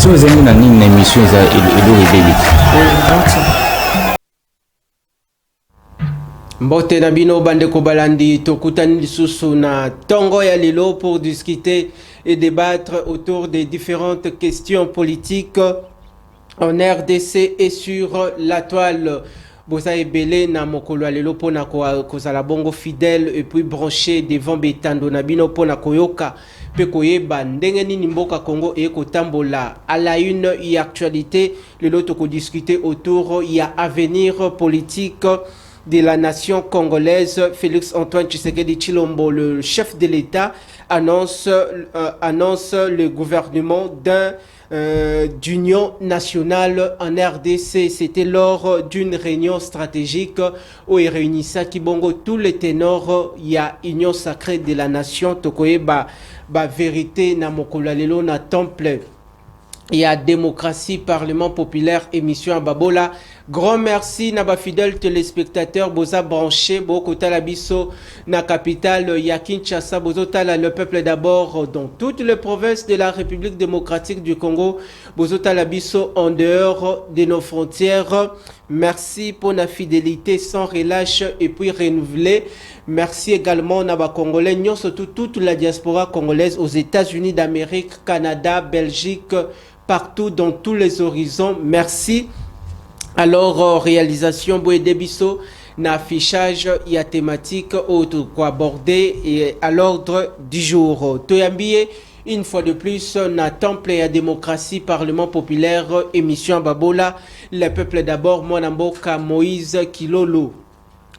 Question aux amis dans une émission Mbote na bino bande ko balandi tokutani lisusu na tongo ya lelo pour discuter et débattre autour des différentes questions politiques en RDC et sur la toile. Boza ebele na mokolo ya lelo pona kozala bongo fidèle et puis branché devant betando na bino pona koyoka pe koyeba ndenge nini mboka Congo e kotambola à la une y actualité lelo toko discuter autour y a avenir politique de la nation congolaise. Félix Antoine Tshisekedi Tshilombo, le chef de l'État, annonce le gouvernement d'union nationale en RDC. C'était lors d'une réunion stratégique où il réunissait Kibongo tous les ténors. Il y a union sacrée de la nation. Tokoye ba vérité na mokolo lelo na temple. Il y a démocratie, parlement populaire, émission à Babola. Grand merci na fidèles téléspectateurs boza branché boko talabiso na capitale ya Kinshasa bozo tala le peuple d'abord dans toutes les provinces de la République démocratique du Congo bozo talabiso en dehors de nos frontières. Merci pour la fidélité sans relâche et puis renouvelée. Merci également na Congolais, surtout toute la diaspora congolaise aux États-Unis d'Amérique, Canada, Belgique, partout dans tous les horizons. Merci. Alors, réalisation Boé Debiso, n'affichage, il y a thématique autre quoi aborder et à l'ordre du jour. Toyambié, une fois de plus, na temple et à démocratie, parlement populaire, émission Babola, le peuple d'abord, Mwanamboka Moïse Kilolo.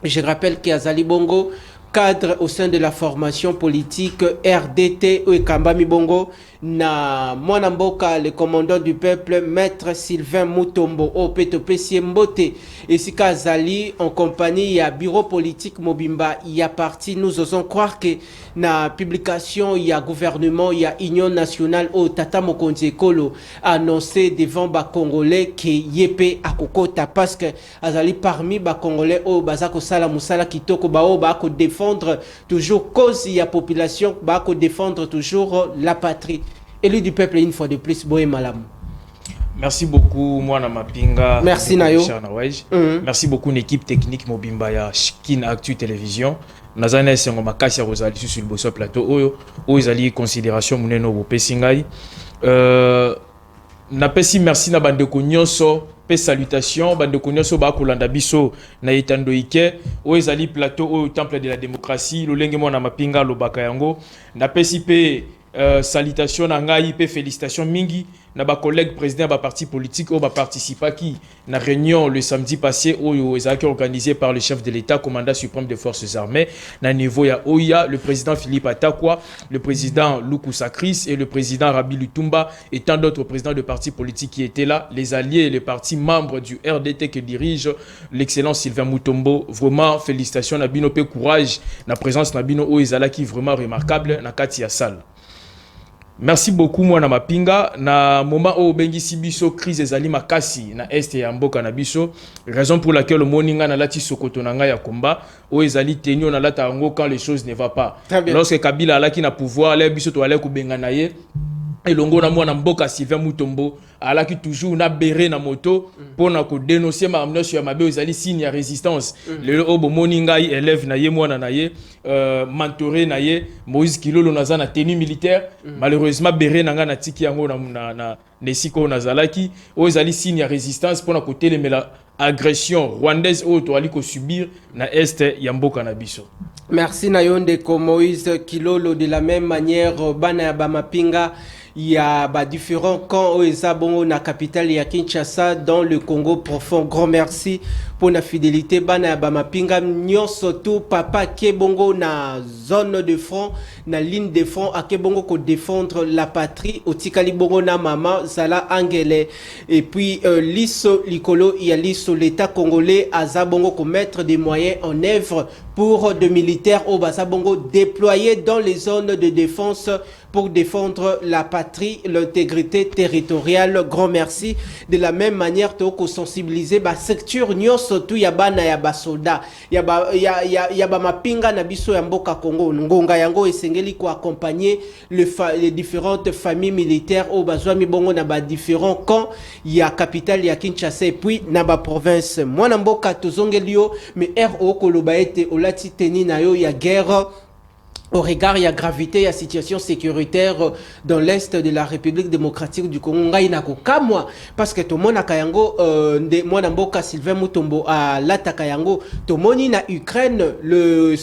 Je rappelle qu'Azali Bongo, cadre au sein de la formation politique RDT ou Kambami Bongo, na Mwanamboka, le commandant du peuple, maître Sylvain Mutombo, au Petopesi Mbote, et si Kazali, en compagnie, il y a bureau politique Mobimba, il y a parti, nous osons croire que na publication, il y a gouvernement, il y a union nationale, au Tata Mokonzi Kolo, annoncé devant ba Congolais que Yépé Akokota, parce que Azali parmi ba Congolais, au Bazako Sala Moussala Kitoko, Bako défendre toujours cause, il y a population, Bako défendre toujours la patrie. Élu du peuple une fois de plus, Boé Malam. Merci beaucoup, moi na Mapinga. Merci Nayo. Merci beaucoup l'équipe technique Mobimba ya Kin Actu Télévision. Nazana esengo makasi Rosali sur le bosso plateau oyo ezali considération muneno bo pesingai. Na pesi merci na bandeko nyonso pe salutation bandeko nyonso ba kolanda biso na etando ike ezali plateau au temple de la démocratie lolenge mona Mapinga lobaka yango na pesi pe salutation na ngai pe félicitations mingi na ba collègue président ba parti politique au ba participa qui na réunion le samedi passé oyo ezaki organisé par le chef de l'État commandant suprême des forces armées na niveau ya Oya le président Philippe Atakwa le président Luku Sakris et le président Rabi Lutumba et tant d'autres présidents de partis politiques qui étaient là, les alliés et les partis membres du RDT que dirige l'excellent Sylvain Mutombo. Vraiment félicitations na bino pe courage na présence na bino o ezala qui vraiment remarquable na kati ya salle. Merci beaucoup moi na Mapinga na moment où bengi sibiso crise ezali makasi na est ya mboka na biso raison pour laquelle le moninga na lati sokoto na nga ya komba o ezali tenio na lata ngo quand les choses ne va pas lorsque Kabila alaki na pouvoir les biso to ale ko benga na ye elongo na mwana mboka Sylvain Mutombo alaki toujours na béré na moto pour na ko dénoncer ma amnesty ya mabe ezali signe ya résistance le obo moninga élève na ye mwana na ye mentoré na ye Moïse Kilolo naza na tenue militaire malheureusement béré nanga na tiki yango na nesiko nazalaki o ezali signe ya résistance pour na ko telemela agression rwandaise o to ali ko subir na est ya mboka na biso. Merci Nayonde ko Moïse Kilolo. De la même manière bana ya Bamapinga il y a différents camps au Ezabongo na capitale ya Kinshasa dans le Congo profond. Grand merci pour la fidélité bana ya Bamapinga nyonso tout papa Kebongo na zone de front na ligne de front à Kebongo ko défendre la patrie otikali bongo na mama Zala Angele et puis Lisso Likolo il y a Lisso l'État congolais Azabongo ko mettre des moyens en œuvre pour de militaires au Basabongo déployés dans les zones de défense pour défendre la patrie, l'intégrité territoriale. Grand merci. De la même manière, tu as sensibilisé la secteur surtout yabana yaba soldat yaba mapinga na biso ya mboka Congo ngonga yango esengeli ko accompagner les différentes familles militaires au bazwami bongo na ba différents camps ya capitale ya Kinshasa et puis na ba province mwana mboka tozongeli yo mais RO koloba ete olati teni na yo ya guerre au regard de la gravité de la situation sécuritaire dans l'est de la République démocratique du Congo, parce que tout le monde a kayango, moi n'amboka Sylvain Mutombo à l'ata kayango, tout le monde na Ukraine, le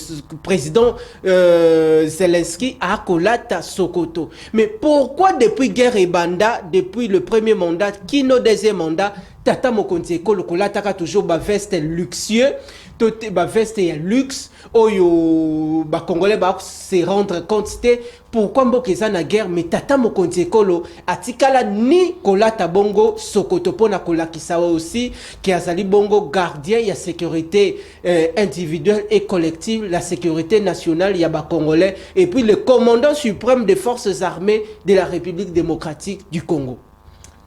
président Zelensky a kolata Sokoto. Mais pourquoi depuis guerre et banda, depuis le premier mandat, qui no deuxième mandat, Tata Mokonzi Ekolo kolata ka toujours ba veste luxueux, tote ba veste ya luxe, oyo ba congolais ba se rendre compte pourquoi mbokeza na guerre mais Tata Mokonzi Ekolo atikala ni kolata bongo Sokoto pona kolakisa aussi qui azali bongo gardien ya sécurité individuelle et collective, la sécurité nationale ya ba congolais et puis le commandant suprême des forces armées de la République démocratique du Congo.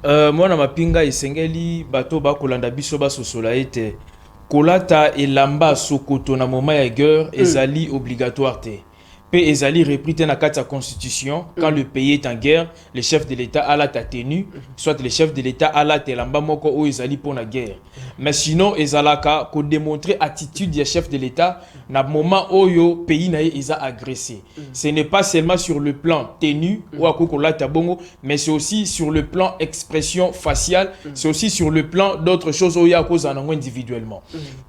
Moi na mapinga esengeli bato ba kolanda biso ba sosola ete kolata elamba Sokoto na moment ya guerre ezali obligatoire te. Pe ezali repris na kati ya constitution quand le pays est en guerre, le chef de l'État a la tenue, soit le chef de l'État a la telamba moko o ezali pour la guerre. Mais sinon ezalaka ko démontrer attitude du chef de l'État na moment oyo pays na eza agressé. Ce n'est pas seulement sur le plan tenue ou akokolata bongo, mais c'est aussi sur le plan expression faciale, c'est aussi sur le plan d'autres choses oyo akozanango individuellement.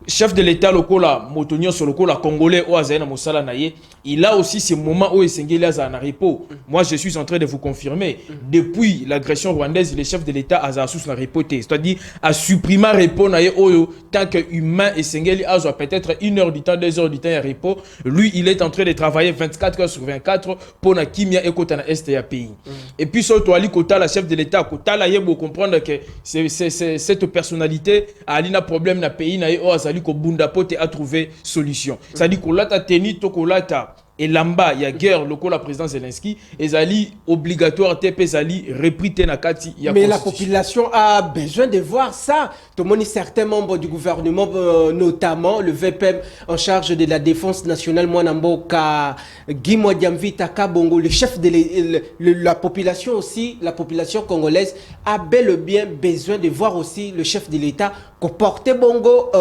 Chef de l'État lokola motonyo sur lokola congolais o azana mosala na ye, il a aussi ce moment où Esengeli a un repos. Moi, je suis en train de vous confirmer. Depuis l'agression rwandaise, le chef de l'État a sous la repoté. C'est-à-dire, a supprimé le repos tant qu'humain Esengeli a peut-être 1 heure du temps, 2 heures du temps à repos. Lui, il est en train de travailler 24 heures sur 24 pour na kimia et kota na est ya pays. Et puis, surtout, Ali Kota, la chef de l'État, Kota, là, il faut comprendre que cette personnalité a un problème dans le pays, na azali ko bunda pote a trouvé solution. C'est-à-dire que là, ta teni to kolata et là-bas, il y a guerre, le la président Zelensky, et ali obligatoire, ezali repris na kati. Mais la population a besoin de voir ça. Tout le monde, certains membres du gouvernement, notamment le VPM en charge de la défense nationale, Mwanamboka, Guy Mwadiamvita Kabongo, le chef de la population aussi, la population congolaise, a bel et bien besoin de voir aussi le chef de l'État porter bongo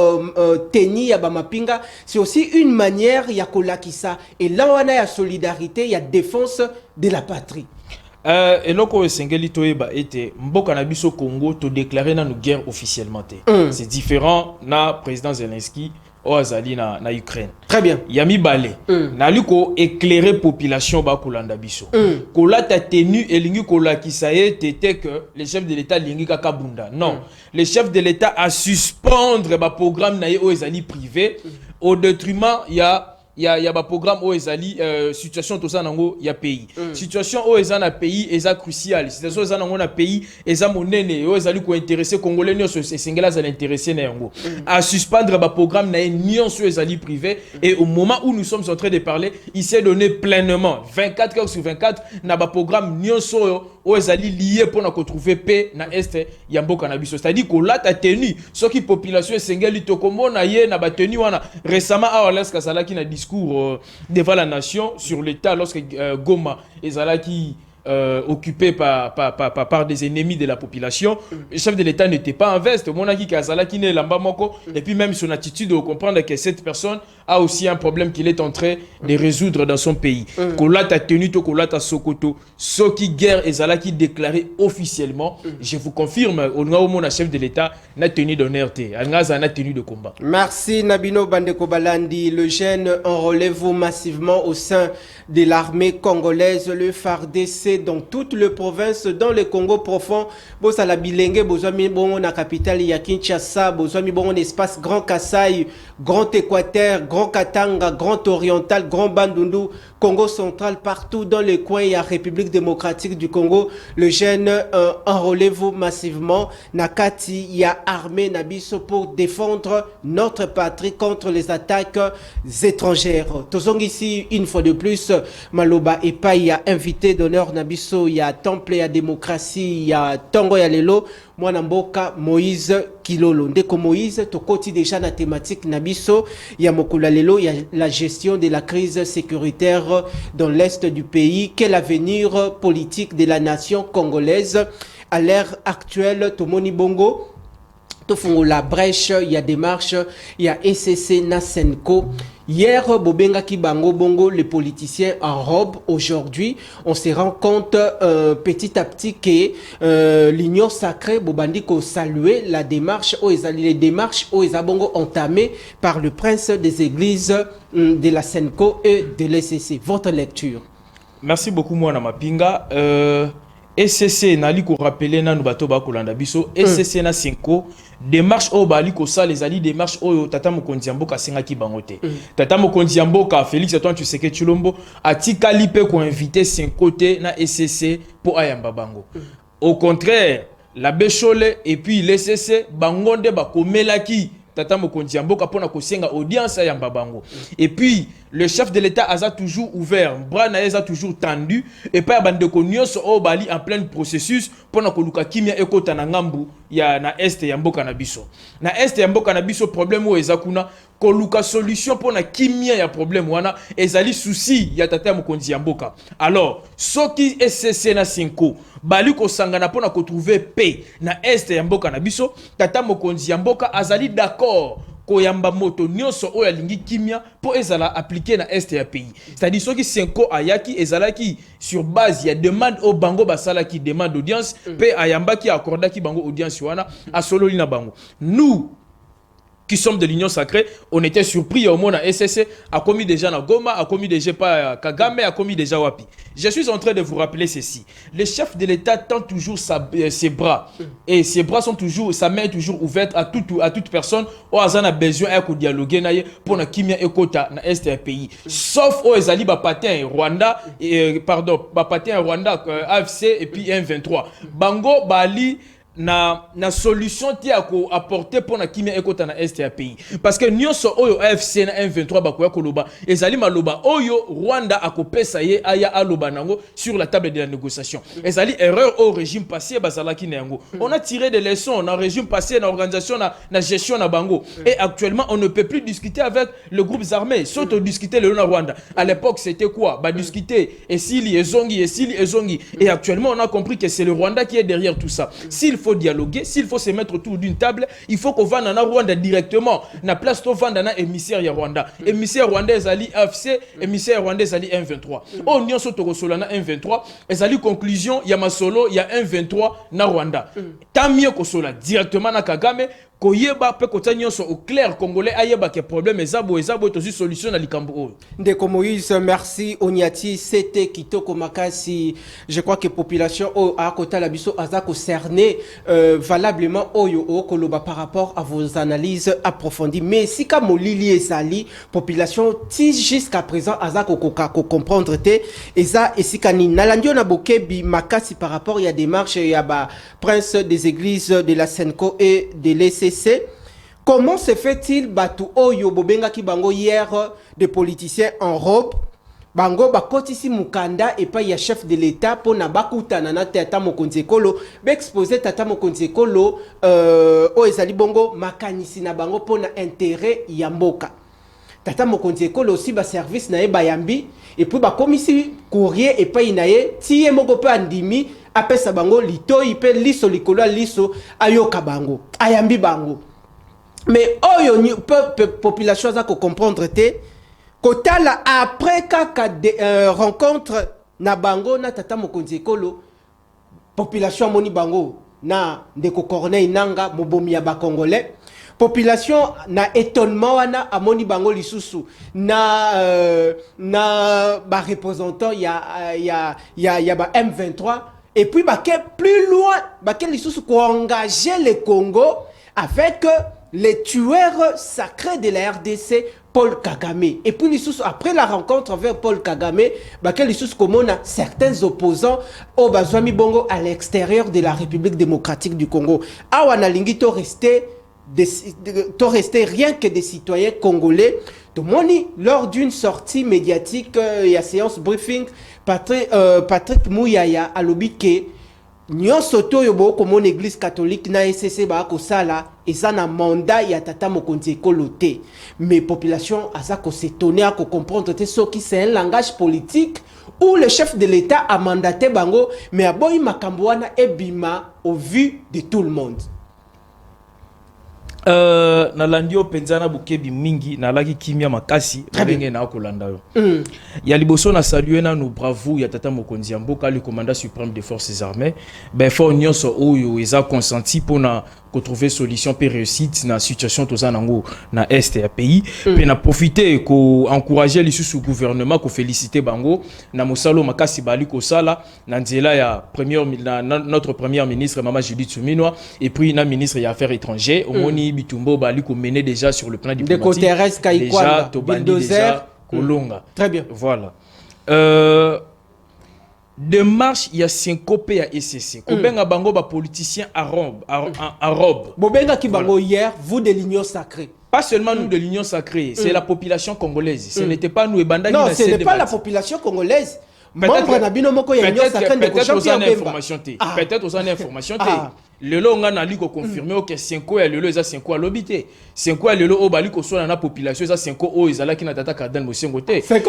teni ya bamapinga. C'est aussi une manière ya kolakisa. Et là, on a la solidarité, il y a défense de la patrie. Et loko esengeli toyeba ete mboka na biso Congo to déclarer na nous guerre officiellement te. C'est différent na président Zelensky o azali na Ukraine. Très bien. Yami balé. Na luko éclairer population ba kolanda biso. Kola ta tenu elingi kola kisaye tete que le chef de l'État lingi kaka bunda. Non, le chef de l'État a suspendre ba programme na ye o ezali privé au détriment il y a un programme où ezali situation tout ça nango ya pays. Situation où ezana pays eza crucial. Situation ezana nango na pays eza monene où ezali ko intéresser congolais nyonso esengela za l'intéresser na yango. À suspendre ba programme na nyonso ezali privé et au moment où nous sommes en train de parler, il s'est donné pleinement 24 heures sur 24 na ba programme nyonso où ezali lié pour na retrouver paix na est ya mboka na biso. C'est-à-dire que là ta tenue ce qui population esengeli to komona ye na ba tenue wana récemment à Orleans Kasalaki na discours devant la nation sur l'État lorsque Goma et Zalaki occupé par des ennemis de la population, le chef de l'État n'était pas en veste. Et puis même son attitude de comprendre que cette personne a aussi un problème qu'il est en train de résoudre dans son pays. Kolata tenu to kolata Sokoto, ce qui guerre et Zalaki déclaré officiellement, je vous confirme, au nom de chef de l'État n'a tenu d'honneur, n'a tenu de combat. Merci Nabino Bandeko Balandi. Le jeune enrôlez-vous massivement au sein de l'armée congolaise, le FARDC dans toutes les provinces, dans le Congo profond. Bosa la bilenge, bosa mi bon na capitale ya Kinshasa, bosa mi bon espace Grand Kasaï, Grand Équateur, Grand Katanga, Grand Oriental, Grand Bandundu, Congo central, partout dans les coins, il y a République démocratique du Congo. Le jeune enrôlez-vous massivement. Nakati, il y a armée Nabiso pour défendre notre patrie contre les attaques étrangères. Tozong ici, une fois de plus, Maloba et pas, il y a invité d'honneur Nabiso, il y a Temple, il y a démocratie, il y a Tongo, il y a Lelo. Moi, Namboka, Moïse Kilolo. Ndeko Moïse, tokoti déjà la thématique Nabiso, il y a Mokula Lelo, il y a la gestion de la crise sécuritaire dans l'est du pays. Quel avenir politique de la nation congolaise à l'ère actuelle? Tomoni Bongo. La brèche, il y a des marches, il y a ECC Nasenko. Hier, Bobenga Kibango Bongo, les politiciens en robe. Aujourd'hui, on se rend compte petit à petit que l'Union sacrée, Bobandiko saluer la démarche, les démarches bongo entamées par le prince des églises de la Senko et de l'ECC. Votre lecture. Merci beaucoup, Mwana Mapinga. ECC nali ko rappeler na nubato ba kolanda biso ECC na 5 démarche o bali ko ça les ali démarche o tata mokonzi mboka senga ki bangote tata mokonzi mboka Félix Antoine Tshisekedi Tshilombo atika lipe ko inviter 5 côté na ECC pour ayamba bango. Au contraire la Béchole et puis l'ECC bangonde ba komelaki tata mokonzi mboka pona ko senga audience ayamba bango. Et puis le chef de l'État a toujours ouvert, bras a toujours tendu, et pas bande nyonso o bali en plein processus pour na koluka kimia ekota na ngambu ya na est ya mboka na biso. Na est ya mboka na biso problème o ezakuna koluka solution pour na kimia ya problème wana ezali souci ya tata mokonzi mboka. Alors, soki SCC na 5 bali ko sangana pour na ko trouver paix na est ya mboka na biso, tata mokonzi mboka azali d'accord koyamba moto nyonso oya lingi kimia po ezala appliquer na est ya pays. C'est-à-dire soki 5 ayaki ezalaki sur base ya demande au bango basala qui demande audience pe ayamba ki accorda ki bango audience wana asololi na bango. Nous qui sommes de l'Union sacrée, on était surpris au monde à SSC, a commis déjà na Goma, a commis déjà pas Kagame, a commis déjà Wapi. Je suis en train de vous rappeler ceci. Le chef de l'État tend toujours ses bras. Et ses bras sont toujours, sa main est toujours ouverte à toute personne. Ou a besoin de dialoguer pour na kimia ekota na est pays. Sauf aux Ezali Bapatin Rwanda, Bapatin Rwanda, AFC et puis M23. Bango Bali. Na solution qui a apporté pour na kimia ekota na est ya pays parce que nyonso oyo AFC na M23 bakoya koloba ezali maloba oyo Rwanda akopesa ye aya aloba nango sur la table de la négociation ezali erreur au régime passé bazalaki na yango on a tiré des leçons na régime passé na organisation na gestion na bango et actuellement on ne peut plus discuter avec le groupe armé surtout discuter le Rwanda à l'époque c'était quoi bah discuter Esili Ezongi et actuellement on a compris que c'est le Rwanda qui est derrière tout ça. S'il faut dialoguer, s'il faut se mettre autour d'une table, il faut qu'on va dans Rwanda directement. Na place to vanda na émissaire ya Rwanda. Émissaire rwandais ali AFC, émissaire rwandais ali M23. On n'y a soto solo na M23, ezali conclusion ya masolo ya M23 na Rwanda. Tant mieux que cela directement na Kagame koyeba pe kota nyonso au clair congolais ayeba que problème ezabo tozi solution na likambo o. Ndeko Moïse, merci Onyati, c'était Kitoko Makasi. Je crois que population a kota la biso azako cerné valablement oyo koloba par rapport à vos analyses approfondies. Mais si ka molili ezali population ti jusqu'à présent azako comprendre te eza esikani nalandio na bokebi makasi par rapport il y a des marches il y a ba prince des églises de la Senko et de l'ECC. Comment se fait-il batu oyo bobenga ki bango hier des politiciens en robe bango bakotisi mukanda et pas ya chef de l'État pour na bakutana na tata mokonzi ekolo exposer tata mokonzi ekolo o ezali bongo makanisi na bango pour na intérêt ya mboka tata mokonzi ekolo aussi ba service na ye bayambi et puis ba komisi courrier et pas inaye tie moko pe andimi apesa bango litoi pe liso likolo liso ayoka bango ayambi bango. Mais oyo population za ko comprendre te kotala après kaka rencontre na bango na tata mokonzi ekolo population moni bango na ndeko Corneille Nanga mobomi ya ba congolais population na étonnement wana amoni bango lisusu na ba représentant ya ba M23 et puis baké plus loin baké lisusu ko engager le Congo avec les tueurs sacrés de la RDC Paul Kagame. Et puis lisusu après la rencontre avec Paul Kagame baké lisusu komona certains opposants au bazwami bongo à l'extérieur de la République démocratique du Congo. Awana lingi to rester rien que des citoyens congolais. Moni, lors d'une sortie médiatique, il y a séance briefing, Patrick Mouyaya a lobby Nyon soto yobo comme mon église catholique na SCC ba ko sala et ça na mandat ya tata mokonzi ekolote. Mais population a ça ko s'étonner à comprendre que c'est un langage politique où le chef de l'État a mandaté bango mais aboyi makambo wana ebima au vu de tout le monde. Na landio penzana bukebi mingi na laki kimia makasi benge na kolanda yo. Ya liboso na saluer na nous bravo ya tata mokonzi ya mboka le commandant suprême des forces armées ben fort nyonso oyo eza consenti pour na trouver solution pour réussite na situation toza nango na est ya pays pe na profiter ko encourager les sous gouvernement ko féliciter bango na mosalo makasi bali ko sala na nzela ya notre première ministre Mama Judith Suminwa et puis na ministre ya affaires étrangères omoni bitumbo bali ko mener déjà sur le plan diplomatique déjà to bandi déjà kolonga très bien voilà de marche il y a syncope ya SCC kobenga bango ba politiciens arabes bobenga ki bango hier vous de l'Union sacrée pas seulement nous de l'Union sacrée c'est la population congolaise ce n'était pas nous et bandani non ce n'est pas la population congolaise membre na bino moko ya Union sacrée de peut-être aux informations le lo nga na liko confirmer que 5 ya lelo eza 5 à lobité 5 ya lelo o bali ko sona na population eza 5 o ezala ki na tata Cardinal Mosengo te 5 ya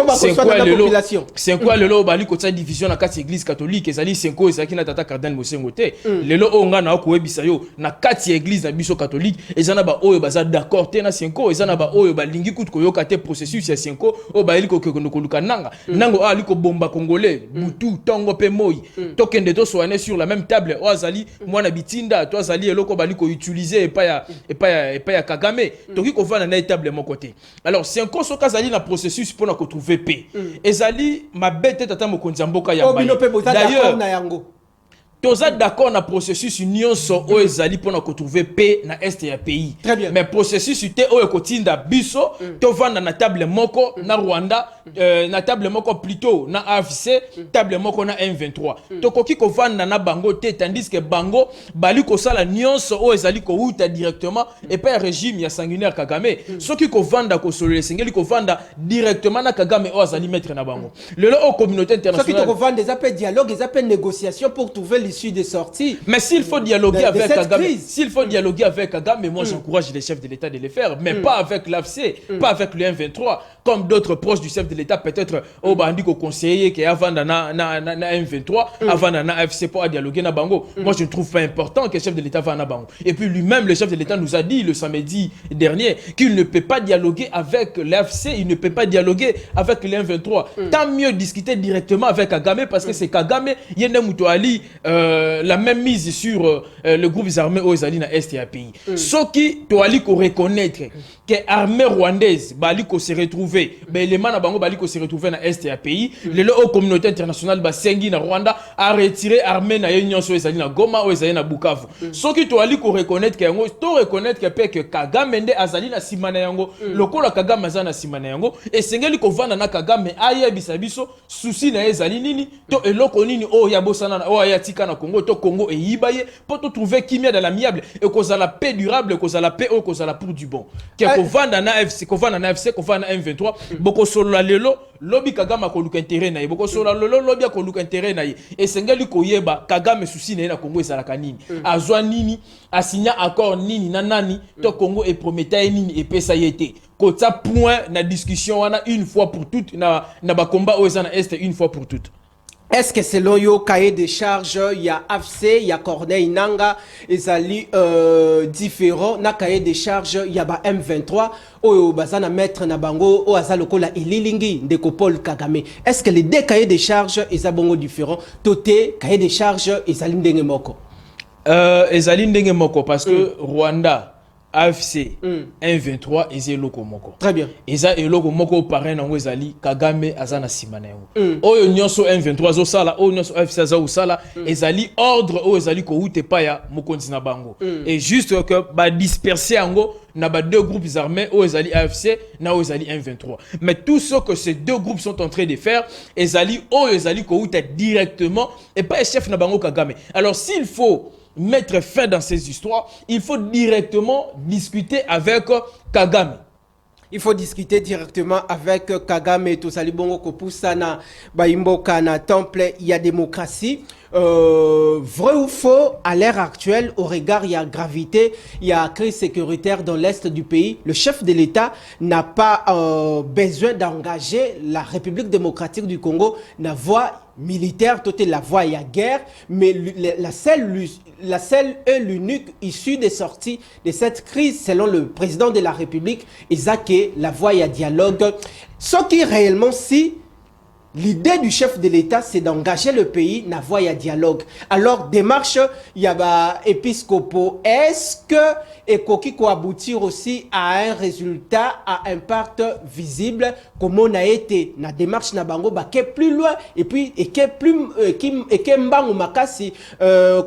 population 5 ya lelo bali ko tsa division na kati église catholique ezali 5 o ezala ki na tata Cardinal Mosengo te lelo o nga na ko webisa yo na kati église na biso catholique ezana ba oyo baza d'accord te na 5 o ezana ba oyo balingi kutu ko yoka te processus ya 5 o ba liko ko luka nanga nango ali ko bomba congolais butu tongo pe moyi tokende to soane sur la même table o azali mwana biti toi sali eloko bali ko utiliser et pas ya Kagame toki ko vana na étable mon côté alors c'est encore ce cas zali na processus pour na ko trouver paix ezali mabete tata mokonzi mboka ya d'ailleurs toza d'accord na processus union so o ezali pour na ko trouver paix na est ya pays mais processus te o ekotinda biso to vanda na table moko na Rwanda na table moko plutôt na AFC table moko na M23 to koki ko vanda na bango te tandis que bango bali ko sala nyonso o ezali ko uta directement et pas régime ya sanguinaire Kagame soki ko vanda ko solo sengeli ko vanda directement na Kagame o azali mettre na bango lelo o communauté internationale soki to ko vanda des appels dialogue des appels négociation pour trouver l'issue des sorties mais s'il faut dialoguer avec Kagame s'il faut dialoguer avec Kagame moi j'encourage les chefs de l'État de le faire mais pas avec l'AFC pas avec le M23 comme d'autres proches du chef de l'État peut-être au bandi ko conseiller qui avant na M23 avant na AFC pour dialoguer na bango moi je ne trouve pas important que le chef de l'État va na bango et puis lui-même le chef de l'État nous a dit le samedi dernier qu'il ne peut pas dialoguer avec l'AFC il ne peut pas dialoguer avec le M23 tant mieux discuter directement avec Kagame parce que c'est Kagame yende muto ali la même mise sur le groupe armé aux Alina Est et pays ce qui doit ali ko reconnaître que l'armée rwandaise bali ko se retrouver ben les mana bango bali ko se retrouver na Est et pays le communauté internationale ba sengi na Rwanda a retiré armée na union so ezali na Goma o ezali na Bukavu ce qui doit ali ko reconnaître que yango to reconnaître que Kagame nde azali na simana yango lokola Kagame azana simana yango et sengeli ko vanda na Kagame ayebisa biso souci na ezali nini to eloko nini o ya bosana o ya tika na Congo to Congo et yibaye pour trouver kimia dans l'amiable et cause la paix durable cause la paix au cause la pour du bon que ko vanda na FC ko vanda na FC ko vanda na M23 boko solo la lelo lobby Kagame ko luka intérêt na boko solo lelo lobby ko luka intérêt na et sengeli ko yeba Kagame souci na Congo ezala kanini azwa nini asigna accord nini na nani to Congo et promettait nini et pesa yete kota point na discussion wana une fois pour toutes na ba combat au ezana est une fois pour toutes. Est-ce que selon yo cahier de charge il y a AFC il y a Corneille Nanga ezali différent na cahier de charge il y a ba M23 oyo bazana mettre na bango o azalokola elilingi ndeko Paul Kagame est-ce que les deux cahiers de charge ezabongo différent toté cahier de charge ezali ndenge moko ezali ndenge moko parce que Rwanda AFC M23 eza eloko moko. Très bien. Eza eloko moko parrain nango ezali Kagame azana sima na yango. Oyo nyonso M23 zo sala, oyo nyonso AFC za usala ezali ordre oyo ezali ko ute pa ya mokonzi na bango. Et juste que ba disperser yango na ba deux groupes armés oyo ezali AFC na oyo ezali M23. Mais tout ce que ces deux groupes sont en train de faire ezali oyo ezali ko ute directement et pas chef na bango Kagame. Alors s'il faut mettre fin dans ces histoires, il faut directement discuter avec Kagame. Il faut discuter directement avec Kagame. Tosali bongo kopusana baimboka na temple il y a démocratie. Vrai ou faux, à l'ère actuelle, au regard il y a gravité, il y a crise sécuritaire dans l'est du pays, le chef de l'État n'a pas besoin d'engager la République démocratique du Congo, la voie militaire, toute la voie il y a guerre, mais la seule et l'unique issue des sorties de cette crise, selon le président de la République, est la voie il y a dialogue. Ce qui réellement si l'idée du chef de l'État, c'est d'engager le pays dans la voie à dialogue. Alors, démarche, il y a épiscopo. Est-ce que Ekoki ko aboutir aussi à un résultat, à impact visible, comme on a été dans la démarche na bango, qui est plus loin et puis qui est plus makasi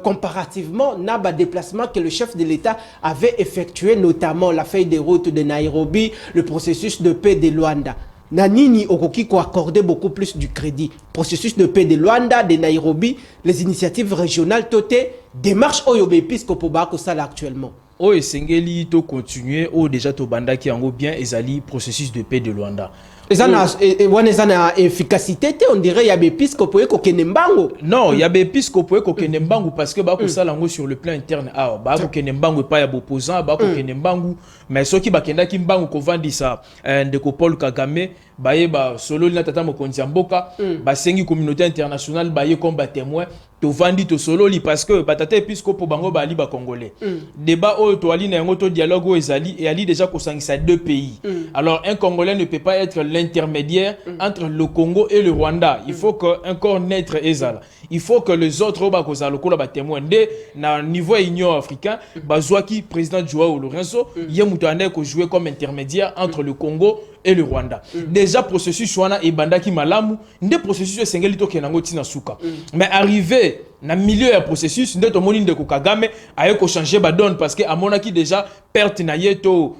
comparativement na ba déplacement que le chef de l'État avait effectué, notamment la feuille de route de Nairobi, le processus de paix de Luanda. Nanini Okoki ko accordé beaucoup plus du crédit. Processus de paix de Luanda, de Nairobi, les initiatives régionales, toté, démarche Oyobe Episcopo Bako Sala actuellement. O esengeli to continuer o déjà to banda ki yango bien ezali processus de paix de Luanda. Ezana efficacité on dirait ya bepiscopo eko kenembango. Non, ya bepiscopo eko kenembango parce que ba ko sala ngo sur le plan interne ah ba ko kenembango pa ya opposant ba ko kenembango mais soki ba kenda ki mbango ko vandisa ndeko Paul Kagame ba ye ba solo na tata mokonzi mboka ba sengi communauté internationale ba ye comme ba témoin to vandi to solo li parce que batata episcopo bango ba ali ba congolais. Débat o to ali na yango to dialogue o ezali et ali déjà ko sangisa deux pays. Alors un congolais ne peut pas être l'intermédiaire entre le Congo et le Rwanda. Il faut qu'un corps naître ezala. Il faut que les autres ba ko zalo ko ba témoin de na niveau union africain bazwaki président Joao Lourenço ye muto ande ko jouer comme intermédiaire entre le Congo et le Rwanda. Déjà processus wana e bandaki malamu, nde processus esengeli to kenango tina suka. Mais arrivé na milieu ya processus nde to moni ndeko Kagame aye ko changer ba donne parce que amonaki déjà perte na yeto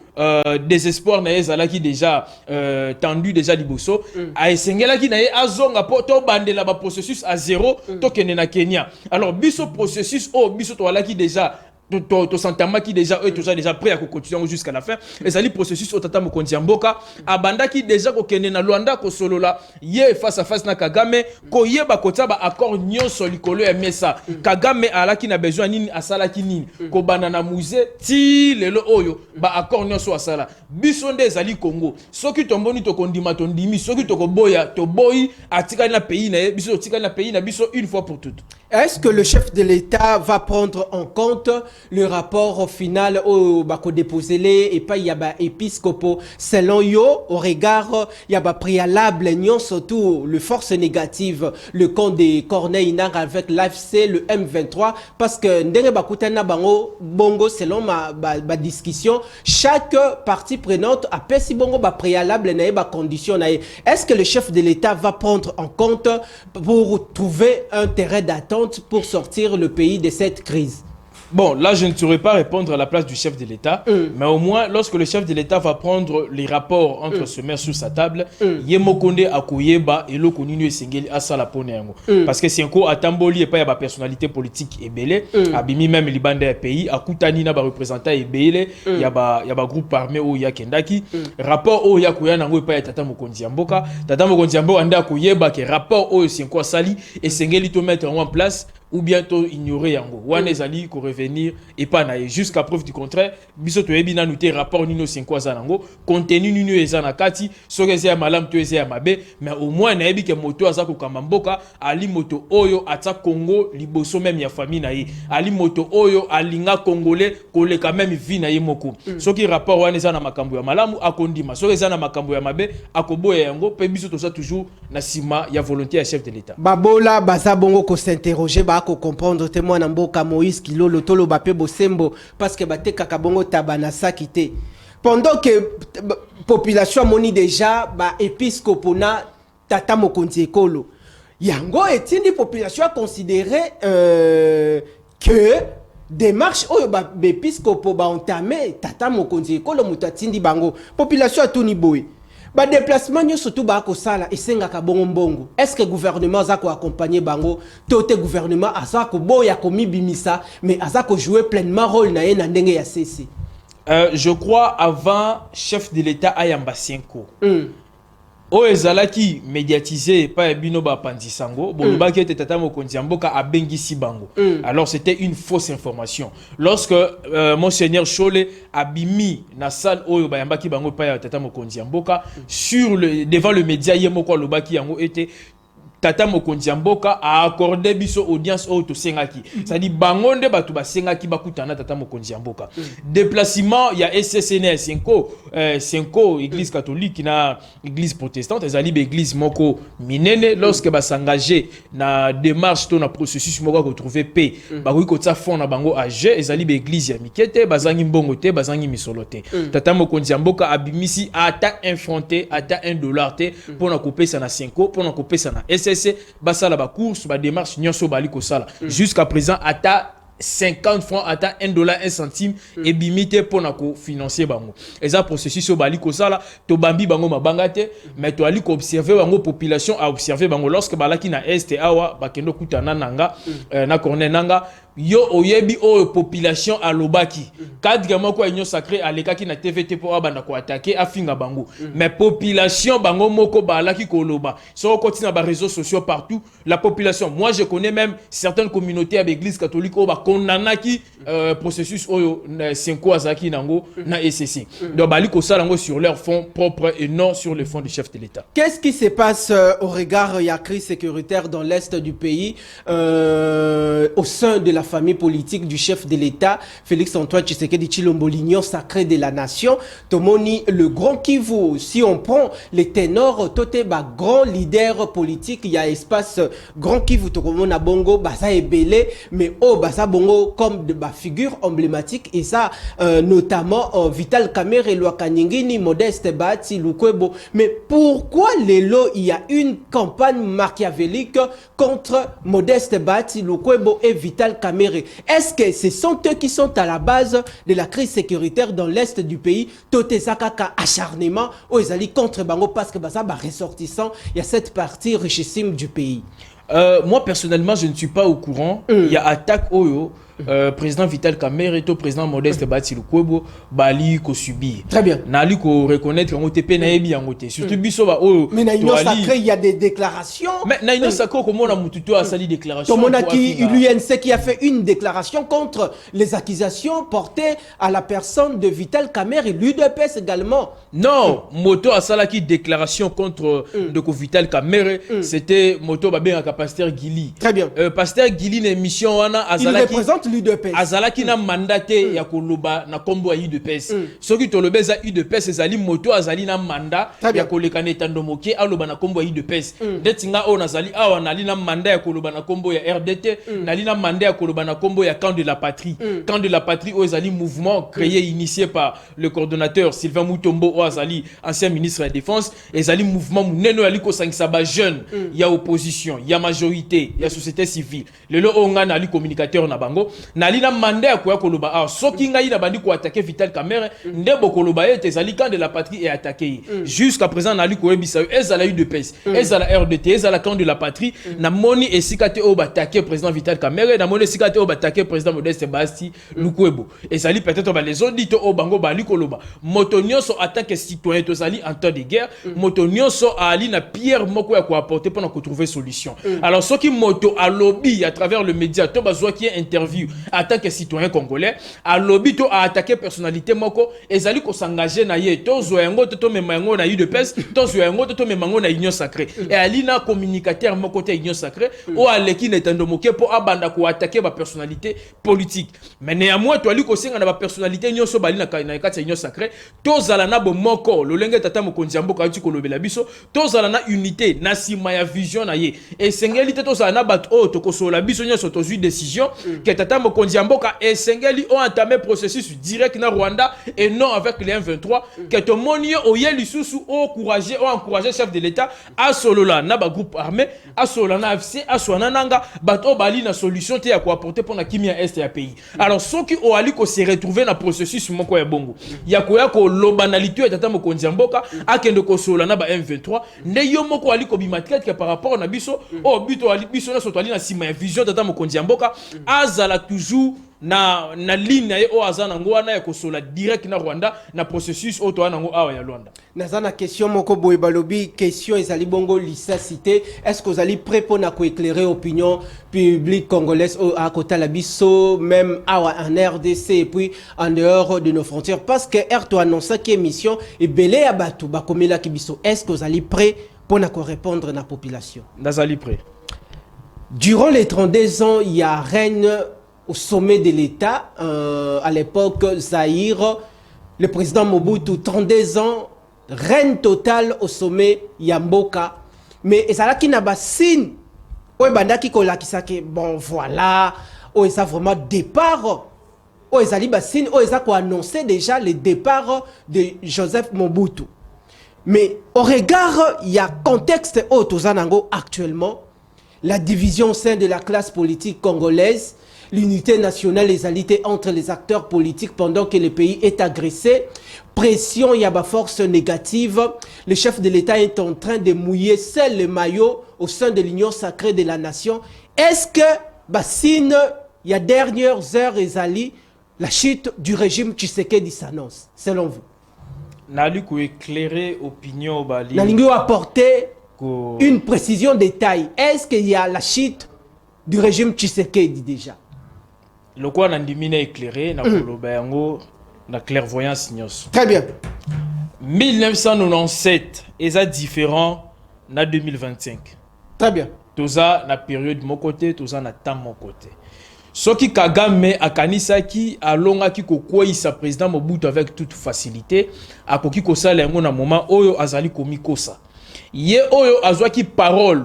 désespoir na ezala ki déjà tendu déjà liboso a esengela ki na ye azonga po to bandela ba processus à zéro to kene na Kenya. Alors biso processus biso to wala ki déjà to sentama qui déjà déjà prêt à continuer jusqu'à la fin et ça li processus au tata mokonzi mboka abanda qui déjà ko kene na Luanda ko solola ye face à face na Kagame ko yeba kota ba accord nyonso likolo ya mesa Kagame ala ki na besoin nini asala ki nini ko banana musée ti lelo oyo ba accord nyonso asala biso nde ezali Congo soki tomboni to kondima to ndimi soki to ko boya to boyi atika na pays na biso tika na pays na biso une fois pour toutes. Est-ce que le chef de l'État va prendre en compte le rapport final au bako déposé et pas y a ba épiscopo selon yo au regard y a ba préalable nion surtout le force négative le camp de Corneille Nangaa avec l'AFC le M23 parce que ndenge bakutana bango bongo selon ma discussion chaque partie prenante a pesi bongo ba préalable na ba condition na. Est-ce que le chef de l'État va prendre en compte pour trouver un terrain d'attente pour sortir le pays de cette crise? Bon, là, je ne saurais pas répondre à la place du chef de l'État, mais au moins, lorsque le chef de l'État va prendre les rapports entre se mettre sur sa table, Yemokonde Akoyeba et Lokoninu Esengeli Asala Ponengo. Parce que c'est un coup à Tamboli et pas y a personnalité politique et belé, Abimi même Libanda pays, à Koutani na ba représentant et belé, y a ba groupe armé ou ya Kendaki, rapport au Yakuya nango et pas y Tata Mokonzi Mboka, Tata Mokonzi Mboka anda Akoyeba que rapport au c'est quoi sali et Sengeli to mettre en place ou bientôt ignorer yango wane zali ko revenir et pas na jusqu'à preuve du contraire biso to yebi na noter rapport nino 5 za nango contenu nino eza na kati sokeze ya malam to eza ya mabe mais au moins na yebi ke moto aza ko kamamboka ali moto oyo ata Congo liboso même ya famille na ye ali moto oyo alinga congolais koleka même vie na ye moko soki rapport wane eza na makambo ya malamu akondima soki eza na makambo ya mabe akoboya yango pe biso to ça toujours na sima ya volonté ya chef de l'État babola baza bongo ko s'interroger ba ko comprendre te mwana mboka Moïse Kilolo tolo bape bosembo parce que bate kakabongo tabana quitté pendant que population moni déjà ba épiscopo na tata mokonzi ekolo yango etindi population a considéré que démarche oyo ba épiscopo ba entamé tata mokonzi ekolo mutatindi bango population atuni boy ba déplacement nyo surtout ba ko sala esengaka bongo mbongo est-ce que gouvernement za ko accompagner bango tote gouvernement aza ko boya ko mibimisa mais aza ko jouer pleinement rôle na ye na ndenge ya CC. Je crois avant chef de l'État Ayamba Senko. O ezalaki médiatisé par bino ba pandisango boloba ki tata mokonzi mboka abengisi bango. Alors c'était une fausse information. Lorsque monseigneur Chole abimi na salle oyo bayambaki bango pa tata mokonzi mboka sur le devant le média yemoko lobaki yango était tata mokonzi mboka a accordé biso audience au to sengaki. Ça dit bangonde batu ba sengaki bakutana tata mokonzi mboka. Déplacement ya SSN 5 église catholique na église protestante, ezali be église moko minene lorsque ba s'engager na démarche to na processus moko ko trouver paix. Ba ko tsa fond na bango age ezali be église ya mikete bazangi mbongo te bazangi misolote. Tata mokonzi mboka abimisi ata infronté ata $1 te pour na couper ça na 5 pour na couper ça na SS basala ba course ba démarche nyonso bali ko sala jusqu'à présent ata 50 francs ata $1 1 centime et bimité pour na ko financer bango eza processus so bali ko sala to bambi bango mabanga te mais to ali ko observer bango population a observer bango lorsque balaki na est awa bakendo kutana nanga na corner nanga yo oyebi o population alobaki cadre moko union sacrée alekaki na TVT pour abanda ko attaquer afinga bango mais population bango moko balaki ko loba so continue ba réseaux sociaux partout la population moi je connais même certaines communautés avec l'église catholique au ba konnanaki processus oyo 5 azaki nango na SCC donc bali ko salango sur leur fonds propres et non sur les fonds du chef de l'État. Qu'est-ce qui se passe au regard il y a crise sécuritaire dans l'est du pays au sein de la famille politique du chef de l'État, Félix-Antoine Tshisekedi Tshilombo, l'union sacrée de la nation, Tomoni, le grand Kivu, si on prend les ténors, toté ba grand leader politique, il y a espace grand Kivu, Tokomona Bongo, Baza Ebele, mais oh, Baza Bongo comme de figure emblématique, et ça, notamment Vital Kamerhe, Lwakanyingini, Modeste Bati, Lukwebo. Mais pourquoi Lelo, il y a une campagne machiavélique contre Modeste Bati, Lukwebo et Vital Kamerhe? Est-ce que ce sont eux qui sont à la base de la crise sécuritaire dans l'est du pays? Tote Sakaka acharnement ou ils contre Bango parce que ça va ressortissant. Il y a cette partie richissime du pays. Moi personnellement je ne suis pas au courant. Il y a attaque Oyo. Président Vital Kamerhe et président Modeste Bati Lukwebo bali ko subir. Très bien. Nali ko reconnaître ngo TP na yebi yango te. Surtout biso ba oyo. Mais na union sacrée il y a des déclarations. Mais na union sacrée comment on a mututo a sali déclaration. Comme on a qui l'UNC qui a fait une déclaration contre les accusations portées à la personne de Vital Kamerhe et l'UDPS également. Non, moto a sala qui déclaration contre de Vital Kamerhe, c'était moto ba ben pasteur Gili. Très bien. Pasteur Gili na émission wana azala qui représente l'UDPS. Azalaki na mandate ya koloba na kombo ya UDPS. Soki tolobe za UDPS ezali moto azali na mandat ya koleka na etando moke aloba na kombo ya UDPS. Detinga o nazali awa nali na mandat ya koloba na kombo ya RDT, nali na mandat ya koloba na kombo ya Camp de la Patrie. Camp de la Patrie o ezali mouvement créé initié par le coordonnateur Sylvain Mutombo o azali ancien ministre de la Défense, ezali mouvement muneno yali ko sangisa ba jeune, ya opposition, ya majorité, ya société civile. Lelo onga nali communicateur na bango nali na mandat ya koya koloba ah soki ngai na bandi ko attaquer Vital Kamerhe ndebo koloba ete ezali Camp de la Patrie et attaquer jusqu'à présent nali ko ebisa ezala UDPS ezala RDT ezala Camp de la Patrie na moni esikate o attaquer président Vital Kamerhe na moni esikate o attaquer président Modeste Basti Lukwebo ezali peut-être ba les auditeurs o bango bali koloba moto nyonso attaque citoyen to zali en temps de guerre moto nyonso ali na pierre moko ya ko apporter pour na ko trouver solution alors soki moto a lobby à travers le média to bazwa qui interview aujourd'hui en tant que citoyen congolais à lobby to a attaqué personnalité moko ezali ko s'engager na ye to zoengo to memango na UDPS to zoengo to memango na union sacrée et alina communicateur moko te union sacrée o aleki netando moke po abanda ko attaquer ba personnalité politique mais néanmoins to ali ko senga na ba personnalité nyonso bali na kati union sacrée to zala na bo moko lolenge tata mokonzi mboka ati ko lobela biso to zala na unité na sima ya vision na ye et sengeli te to zala na bat o to ko sola biso nyonso to zui décision que tata mokonzi mboka et sengeli ont entamé processus direct na Rwanda et non avec les M23 que to monio oye lisusu o encourager chef de l'état à solola na ba groupe armé à solola na FC à sona nanga bato bali na solution te ya ko apporter pour na kimia est ya pays alors ceux qui ont ali ko se retrouver na processus moko ya bongo ya ko lobanalité tata mokonzi mboka akende ko solola na ba M23 ne yo moko ali ko bimatikate que par rapport na biso o bito ali biso na so ali na sima ya vision tata mokonzi mboka azala toujours na ligne ye o azana ngwana ya kosola direct na Rwanda na processus o to anango awa ya Rwanda. Nazana question moko boy balobi question ezali bongo licacité est-ce que vous allez prêt pour na ko éclairer opinion publique congolaise à côté la biso même awa en RDC et puis en dehors de nos frontières parce que RTO annonce que mission et belé ya batu ba komela ki biso est-ce que vous allez prêt pour na ko répondre na population. Nazali prêt. Durant les 32 ans il y a reine au sommet de l'État, à l'époque, Zaïre, le président Mobutu, 32 ans, reine totale au sommet Yamboka. Mais et ça là qui n'a pas signe, banda qui kola qui sake bon voilà, ça vraiment départ, ça li signe, ça quoi annoncé déjà le départ de Joseph Mobutu. Mais au regard, il y a contexte Tozanango actuellement, la division au sein de la classe politique congolaise. L'unité nationale et l'égalité entre les acteurs politiques pendant que le pays est agressé. Pression, il y a des forces négatives. Le chef de l'État est en train de mouiller seul le maillot au sein de l'Union sacrée de la nation. Est-ce que, Bassine, il y a dernières heures, Ezali, la chute du régime Tshisekedi s'annonce, selon vous? Nali ko éclairer opinion bali. Nalingo apporter une précision détail. Est-ce qu'il y a la chute du régime Tshisekedi déjà? Le quoi n'andimine éclairé na koloba yango na clairvoyance nyos. Très bien. 1997 est différent na 2025. Très bien. Toza na période mon côté, toza na temps mon côté. Soki Kagame akanisaki alongaki kokwei sa président Mobutu avec toute facilité, akoki kosala yango na moment oyo azali komikosa. Ye oyo azwaki parole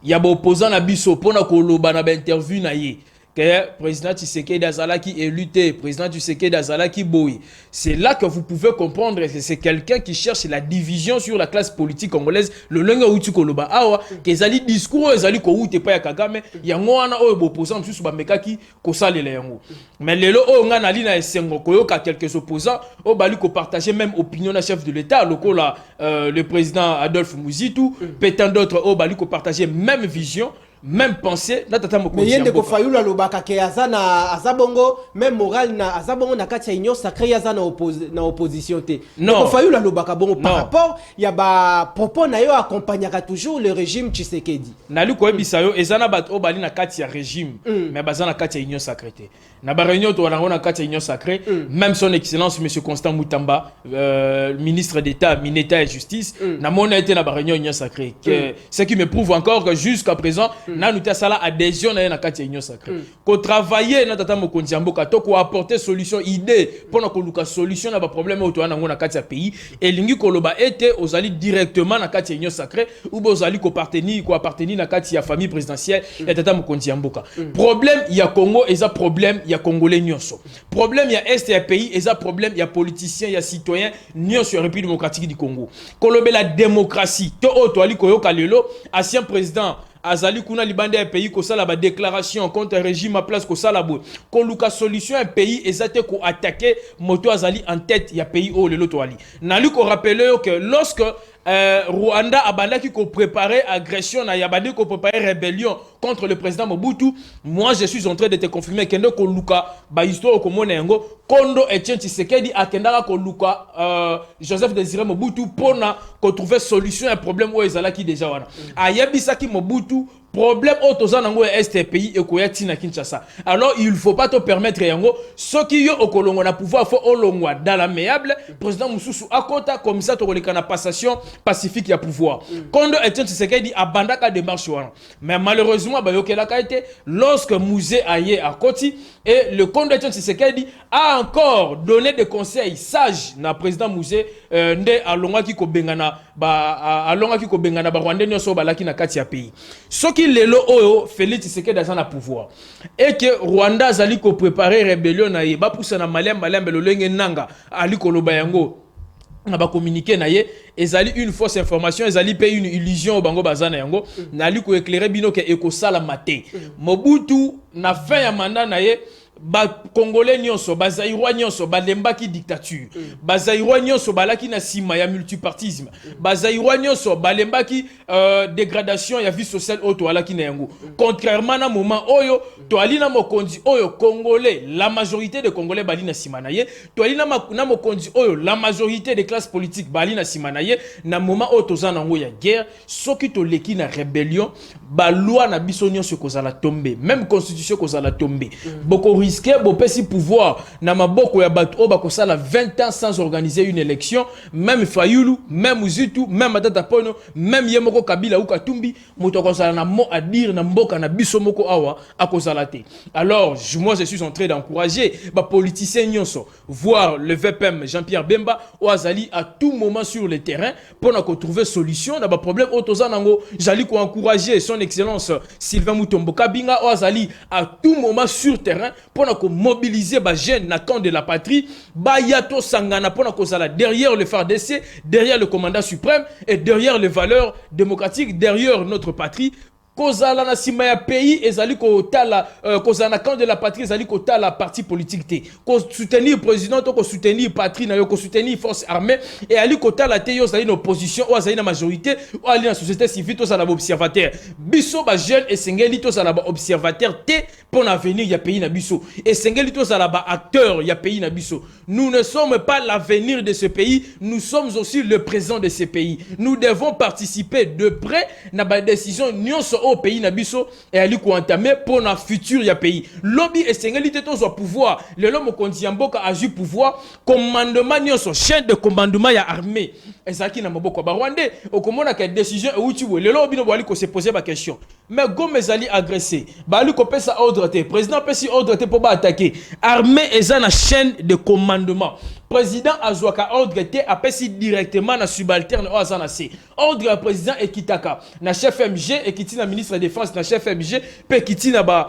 ya ba opposant na biso pona koloba na ba interview na ye. Que président Tshisekedi Azalaki est lutté, président Tshisekedi Azalaki boy. C'est là que vous pouvez comprendre que c'est quelqu'un qui cherche la division sur la classe politique congolaise. Le lenga uti koloba awa, que zali discours ezali ko uti pa ya Kagame, yango wana oyo opposant mususu ba mekaki ko salela yango. Mais lelo o nga na lina esengo koyoka quelques opposants o bali ko partager même opinion na chef de l'État, lokola le président Adolphe Muzitu, pétant d'autres o bali ko partager même vision. Même pensée na tata mokonzi. Mais yende ko fayula lobaka ke azana azabongo même moral na azabongo na kati ya union sacrée azana opposition te. Non. Ko fayula lobaka bongo par rapport ya ba propos na yo accompagnaka toujours le régime Tshisekedi. Nali ko ebisa yo ezana bat o bali na kati ya régime mais bazana kati ya union sacrée. Na ba réunion to wana na kati ya union sacrée même son excellence monsieur Constant Mutamba ministre d'État, Mineta et justice na mona été na ba réunion union sacrée que ce qui me prouve encore que jusqu'à présent na nous sala adhésion na kati ya union sacrée ko travailler na tata mokonzi mboka to ko apporter solution idée pour na ko luka solution na ba problème auto na ngona kati ya pays et lingi koloba était ozali directement na kati ya union sacrée ou bozali ko appartenir na kati ya famille présidentielle et tata mokonzi mboka problème ya Congo eza problème ya congolais nyonso problème ya est ya pays eza problème ya politiciens ya citoyens nyonso ya République démocratique du Congo kolobe la démocratie to auto ali koyoka lelo ancien président azali kuna libande ya pays ko sala ba déclaration contre régime à place ko sala bo ko luka solution un pays ezate ko attaquer moto azali en tête ya pays o lelo to ali nali ko rappeler que lorsque Rwanda abandaki ko préparer agression na yabandi ko préparer rébellion contre le président Mobutu, moi je suis en train de te confirmer que ko luka ba histoire ko mona yango kondo Etienne Tshisekedi akendaka ko luka Joseph Désiré Mobutu pona ko trouver solution à un problème où ezalaki déjà wana ayebisaki Mobutu problème autoza nango ya este pays ekoyati na Kinshasa. Alors il faut pas te permettre yango ce qui yo okolongo na pouvoir faut olongwa dans l'amiable président Mususu akota comme ça to koleka na passation pacifique ya pouvoir. Kondo Etienne Tshisekedi abandaka démarche wana. Mais malheureusement ba yokelaka été lorsque Mouzé aye à Koti et le Kondo Etienne Tshisekedi a encore donné des conseils sages na président Mouzé nde alongaki ko bengana ba alongaki ko bengana ba Rwanda nyonso balaki na kati ya pays. Ce qui lelo oyo Félix Tshisekedi dans na pouvoir et que Rwanda zali ko préparer rébellion na ye ba poussa na malemba le lenge nanga ali ko loba yango na ba communiquer na ye ezali une fausse information, ezali pe une illusion au bango bazana yango na ali ko éclairer bino ke ekosala maté Mobutu na fin ya mandat na ye ba congolais nyonso ba zaïrois nyonso ba lembaki dictature ba zaïrois nyonso balaki na sima ya multipartisme ba zaïrois nyonso ba lembaki dégradation ya vie sociale auto alaki na yango contrairement na moment oyo to ali na mokonzi oyo congolais la majorité des congolais bali na sima na ye to ali na mokonzi oyo la majorité des classes politiques bali na sima na ye na moment oyo toza nango ya guerre soki to leki na rébellion ba loi na biso nyonso kozala tomber même constitution kozala tomber boko risquer bopesi pouvoir na maboko ya bato o bakosala 20 ans sans organiser une élection même Fayulu même Uzitu même Matata Ponyo même Yemoko Kabila ou Katumbi moto kozala na mot à dire na mboka na biso moko awa akozala te. Alors moi je suis en train d'encourager ba politiciens nyonso voir le VPM Jean-Pierre Bemba ou Azali à tout moment sur le terrain pour na trouver solution na ba problème otoza nango jali ko encourager son excellence Sylvain Mutombo Kabinga ou Azali à tout moment sur terrain pour mobiliser les jeunes na camp de la patrie, Bayato Sangana pour derrière le FARDC, derrière le commandant suprême et derrière les valeurs démocratiques, derrière notre patrie. Kozala na sima ya pays ezali ko tala kozana camp de la patrie ezali ko tala parti politique te ko soutenir président to ko soutenir patrie na yo ko soutenir force armée et ali ko tala te yo zali na opposition ou zali na majorité ou ali na société civile to sala ba observateur biso ba jeune et sengeli to sala ba observateur te pour l'avenir ya pays na biso et sengeli to sala ba acteur ya pays na biso. Nous ne sommes pas l'avenir de ce pays, nous sommes aussi le présent de ce pays. Nous devons participer de près na ba décision nyonso au pays nabiso et ali ko entamer pour na futur ya pays lobby et sengalité to zo pouvoir le l'homme konti mboka a ju pouvoir commandement nyonso chaîne de commandement ya armée ezaki na maboko ba Rwandais okomona ka décision e uti le lobby no bali ko se poser ba question mais Gomez ali agressé bali ko pesa ordre te président pesi ordre te pour ba attaquer armée eza na chaîne de commandement président azwaka ordre te apesi directement na subalterne o azana c ordre ya président ekitaka na chef MG ekiti na ministre de défense na chef MG pe ekiti na ba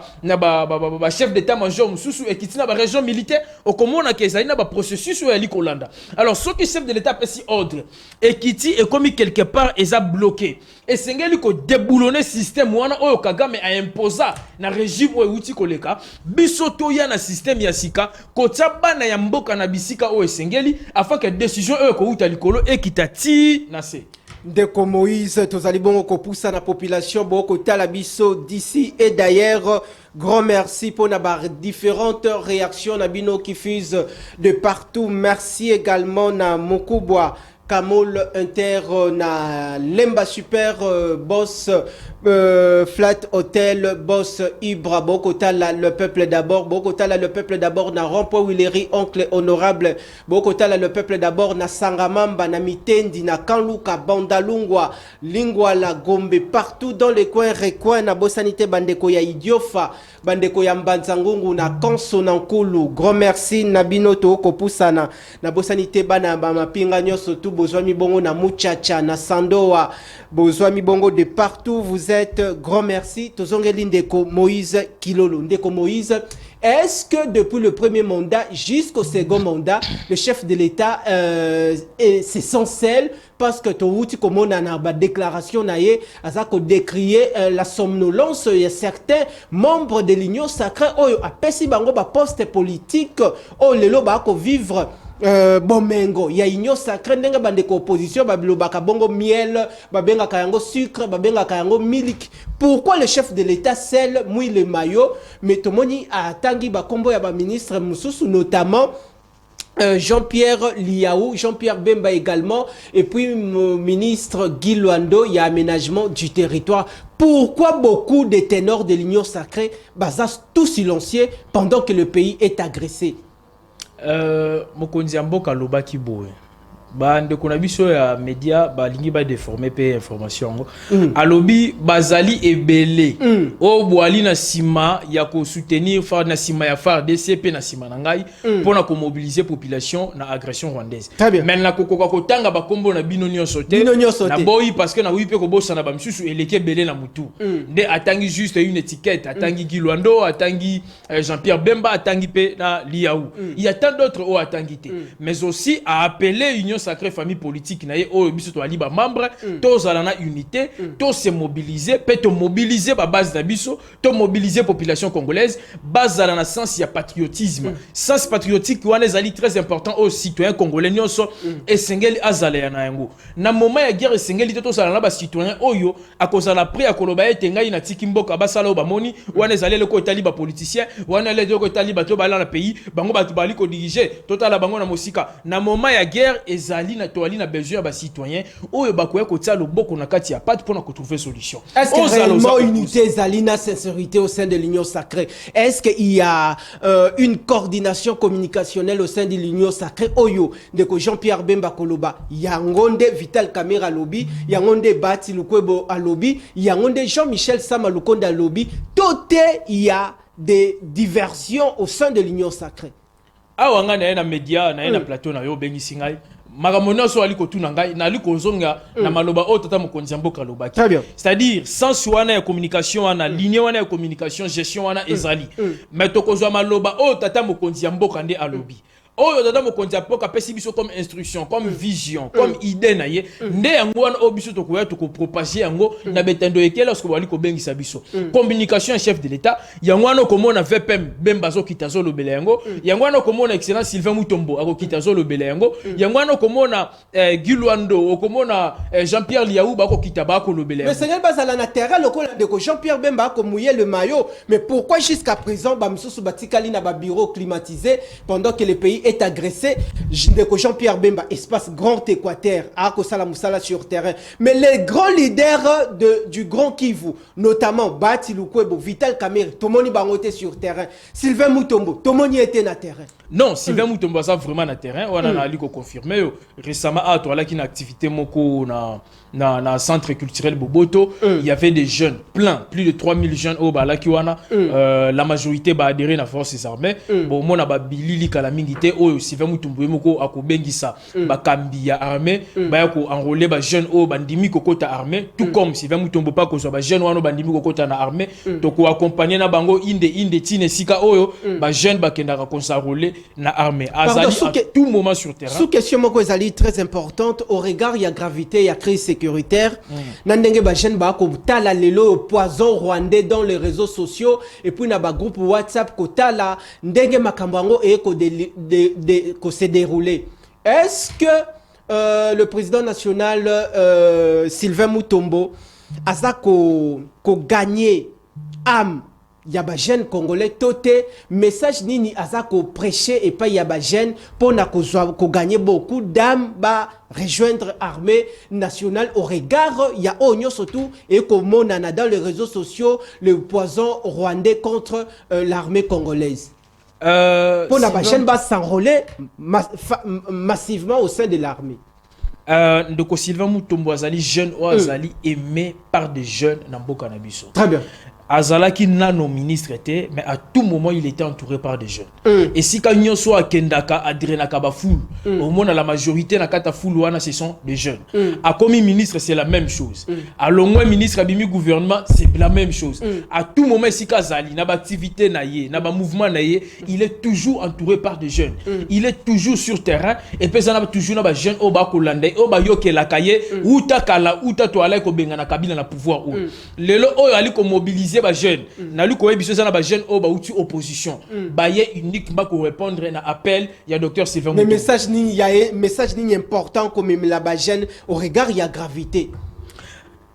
chef d'état-major mususu ekiti na ba région militaire okomona ke ezali na ba processus o yali kolanda. Alors ce qui chef de l'état pesi ordre ekiti et comme quelque part eza bloqué et sengeli ko déboulonner système wana oyo Kagame a imposa na régime o uti koleka biso to ya na système ya sika ko tsabana ya mboka na bisika o sengeli afin que décision oyo ko uta likolo ekitati na se Ndeko Moïse tozali bongo ko poussa na population boko tala biso d'ici et d'ailleurs. Grand merci pour nos différentes réactions na bino qui fusent de partout. Merci également na Mokubwa Kamol Inter na Lemba Super boss Flat Hotel boss Ibra Bokotala le peuple d'abord Bokotala le peuple d'abord na Rompo Willery oncle honorable Bokotala le peuple d'abord na Sangamamba na Mitendi na Kanluka Bandalungwa Lingwa la Gombe partout dans les coins recoins na Bosanité Bandeko ya Idiofa Bandeko ya Mbanzangungu na Kanso na Nkulu. Grand merci na binoto kopusana na Bosanité bana ba mapinga nyoso tout besoin mi bongo na Muchacha na Sandoa besoin mi bongo de partout. Vous êtes grand merci. Tozongeli Ndeko Moïse Kilolo. Ndeko Moïse, est-ce que depuis le premier mandat jusqu'au second mandat, le chef de l'État c'est sans sel parce que tu as comme on a une déclaration naie à ça que décrier la somnolence. Il y a certains membres de l'Union sacrée oh a pesi bango ba poste politique oh lelo ba ko vivre bomengo ya union sacrée ndenga bandeko opposition babilobaka bongo miel babenga kayango sucre babenga kayango milk. Pourquoi le chef de l'État sel mouille le maillot mais tomoni a tangi ba kombo ya ba ministre mususu notamment Jean-Pierre Liaou, Jean-Pierre Bemba également, et puis mon ministre Guy Luando, il y a aménagement du territoire. Pourquoi beaucoup de ténors de l'Union sacrée basent tout silencieux pendant que le pays est agressé? Mokonzi Amboka Lobaki Boe. Ndeko na biso ya media balingi ba déformer pe information alobi bazali ebele o boali na sima ya ko soutenir fa na sima ya FARDC pe na sima na ngai pona ko mobiliser population na agression rwandaise mais na kokoka kotanga ba kombo na bino nyonso te na boyi parce que na wi pe ko bossa na ba misusu eleke belé na mutu nde atangi juste une étiquette atangi Guy Luando atangi Jean-Pierre Bemba atangi pe na Liaou il y a tant d'autres o atangi te mais aussi a appelé Union sacrée famille politique na ye o biso to ali ba membre tous ala na unité tous se mobiliser peut te mobiliser ba base na biso to mobiliser population congolaise base ala na sens ya patriotisme sens patriotique wana ezali très important aux citoyens congolais nyonso esengeli azala ya na yango na moment ya guerre esengeli to sala na ba citoyens oyo akozala prêt akoloba ete ngai na tiki mboka basala o bamoni wana ezali le ko etali ba politicien wana le ko etali bato bala na pays bango bato bali ko diriger totala bango na mosika na moment ya guerre ezali na toali na besoin ba citoyens oyo bakoya ko tia loboko na kati ya pat pour na trouver solution. Est-ce que réellement unité zalina sincérité au sein de l'Union sacrée? Est-ce qu'il y a une coordination communicationnelle au sein de l'Union sacrée? Oyo de Jean-Pierre Bemba Koloba yangonde Vital Kamerhe lobby yangonde Bati Lukwebo à lobby yangonde Jean-Michel Sama Lukonda lobby tout il y a des diversions au sein de l'Union sacrée. Awanga na média na plateau na yo bengi singai magamono so ali kotuna ngai na ali kozonga na maloba o tata mokonzi Amboka lobaki c'est-à-dire sans wana ya communication wana ligne wana ya communication gestion wana ezali mais tokozwa maloba o tata mokonzi Amboka nde alobi oyo tata mokonzi Amboka pesi biso comme instruction comme vision comme idée na ye nde yango wana o biso tokoya toko propager yango na betendo ekela lorsque bali ko bengisa biso communication chef de l'état yango wana komona VPM Bemba zo kitazo lobela yango yango wana komona excellence Sylvain Mutombo ako kitazo lobela yango yango wana komona Guy Luando okomona Jean-Pierre Liaou bako kitaba ko lobela mais c'est bazala na terrain lokola de Jean-Pierre Bemba ko mouiller le maillot mais pourquoi jusqu'à présent ba msusu batikali na ba bureau climatisé pendant que le pays est agressé? Jean-Pierre Bemba espace Grand Équateur à Kosala Moussala sur terrain mais les grands leaders du Grand Kivu notamment Bati Lukwebo Vital Kamerhe Tomoni Bangote sur terrain Sylvain Mutombo Tomoni était na terrain non Sylvain Mutombo ça vraiment na terrain on a ali ko confirmer récemment à toi là qui une activité moko na centre culturel Boboto il y avait des jeunes plein plus de 3000 jeunes au bala qui wana la majorité ba adhérer na forces armées bon mona ba bilili kala mingité oyo Sylvain Mutombo moko akobengisa ba kambi ya armée ba ya ko enrôler ba jeunes o bandimi kokota armée tout comme Sylvain Mutombo pas ko so ba jeunes wana bandimi kokota na armée to ko accompagner na bango inde tine sika oyo ba jeunes ba kendaka ko s'enrôler na armée azali à tout moment sur terrain sous question moko ezali très importante au regard ya gravité ya crise sécuritaire na ndenge ba jeune ba ko tala lelo poison rwandais dans les réseaux sociaux et puis na ba groupe WhatsApp ko tala ndenge makambo et ko se dérouler. Est-ce que le président national Sylvain Mutombo a ko gagné âme yaba jeune congolais toté message nini azako prêcher et pas yaba jeune pour na ko gagner beaucoup d'âme ba rejoindre armée nationale au regard ya onyo surtout et comme on a dans les réseaux sociaux le poison rwandais contre l'armée congolaise pour la jeune ba s'enrôler massivement au sein de l'armée. Ndeko Sylvain Mutombo azali jeune ou azali aimé par des jeunes na mboka na biso. Très bien. Azalaki nano ministre était mais à tout moment il était entouré par des jeunes et si quand nyonso akendaka adrenaka ba foule au moins la majorité na kata foule wana ce sont des jeunes a commis ministre c'est la même chose à l'ongwe ministre abimi gouvernement c'est la même chose à tout moment si kazali na ba activité na ye na ba mouvement na ye il est toujours entouré par des jeunes il est toujours sur terrain et puis ça na toujours na ba jeunes au ba kolanda au ba yokela kaye uta kala uta to ala ko benga na kabila na pouvoir ou lelo o ali ko mobiliser ba jeune na lu ko biso na ba jeune o ba uti opposition ba ye unique ba ko répondre na appel ya docteur Sylvain mais message ni ya message ni important comme la ba jeune au regard ya gravité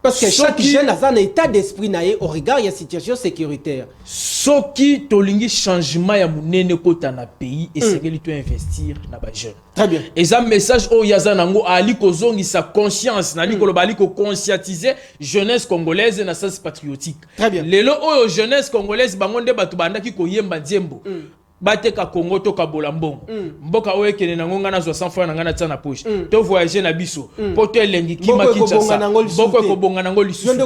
Parce que chaque jeune a un état d'esprit au regard de la situation sécuritaire. Soki tolingi changement ya munene kota na pays et c'est que tu investir na ba jeune. Très bien. Et ça message o yazanango ali kozongi sa conscience na liko bali ko conscientiser jeunesse congolaise na sens patriotique. Très bien. Lelo o jeunesse congolaise bangonde batu bandaki ko yemba nzembo. Bateka Congo to kabola mbongo mboka oyo kene nango ngana 60 francs na ngana tsana poche to voyager na biso po to elengi kima Kinshasa boko ko bonga nango lisusu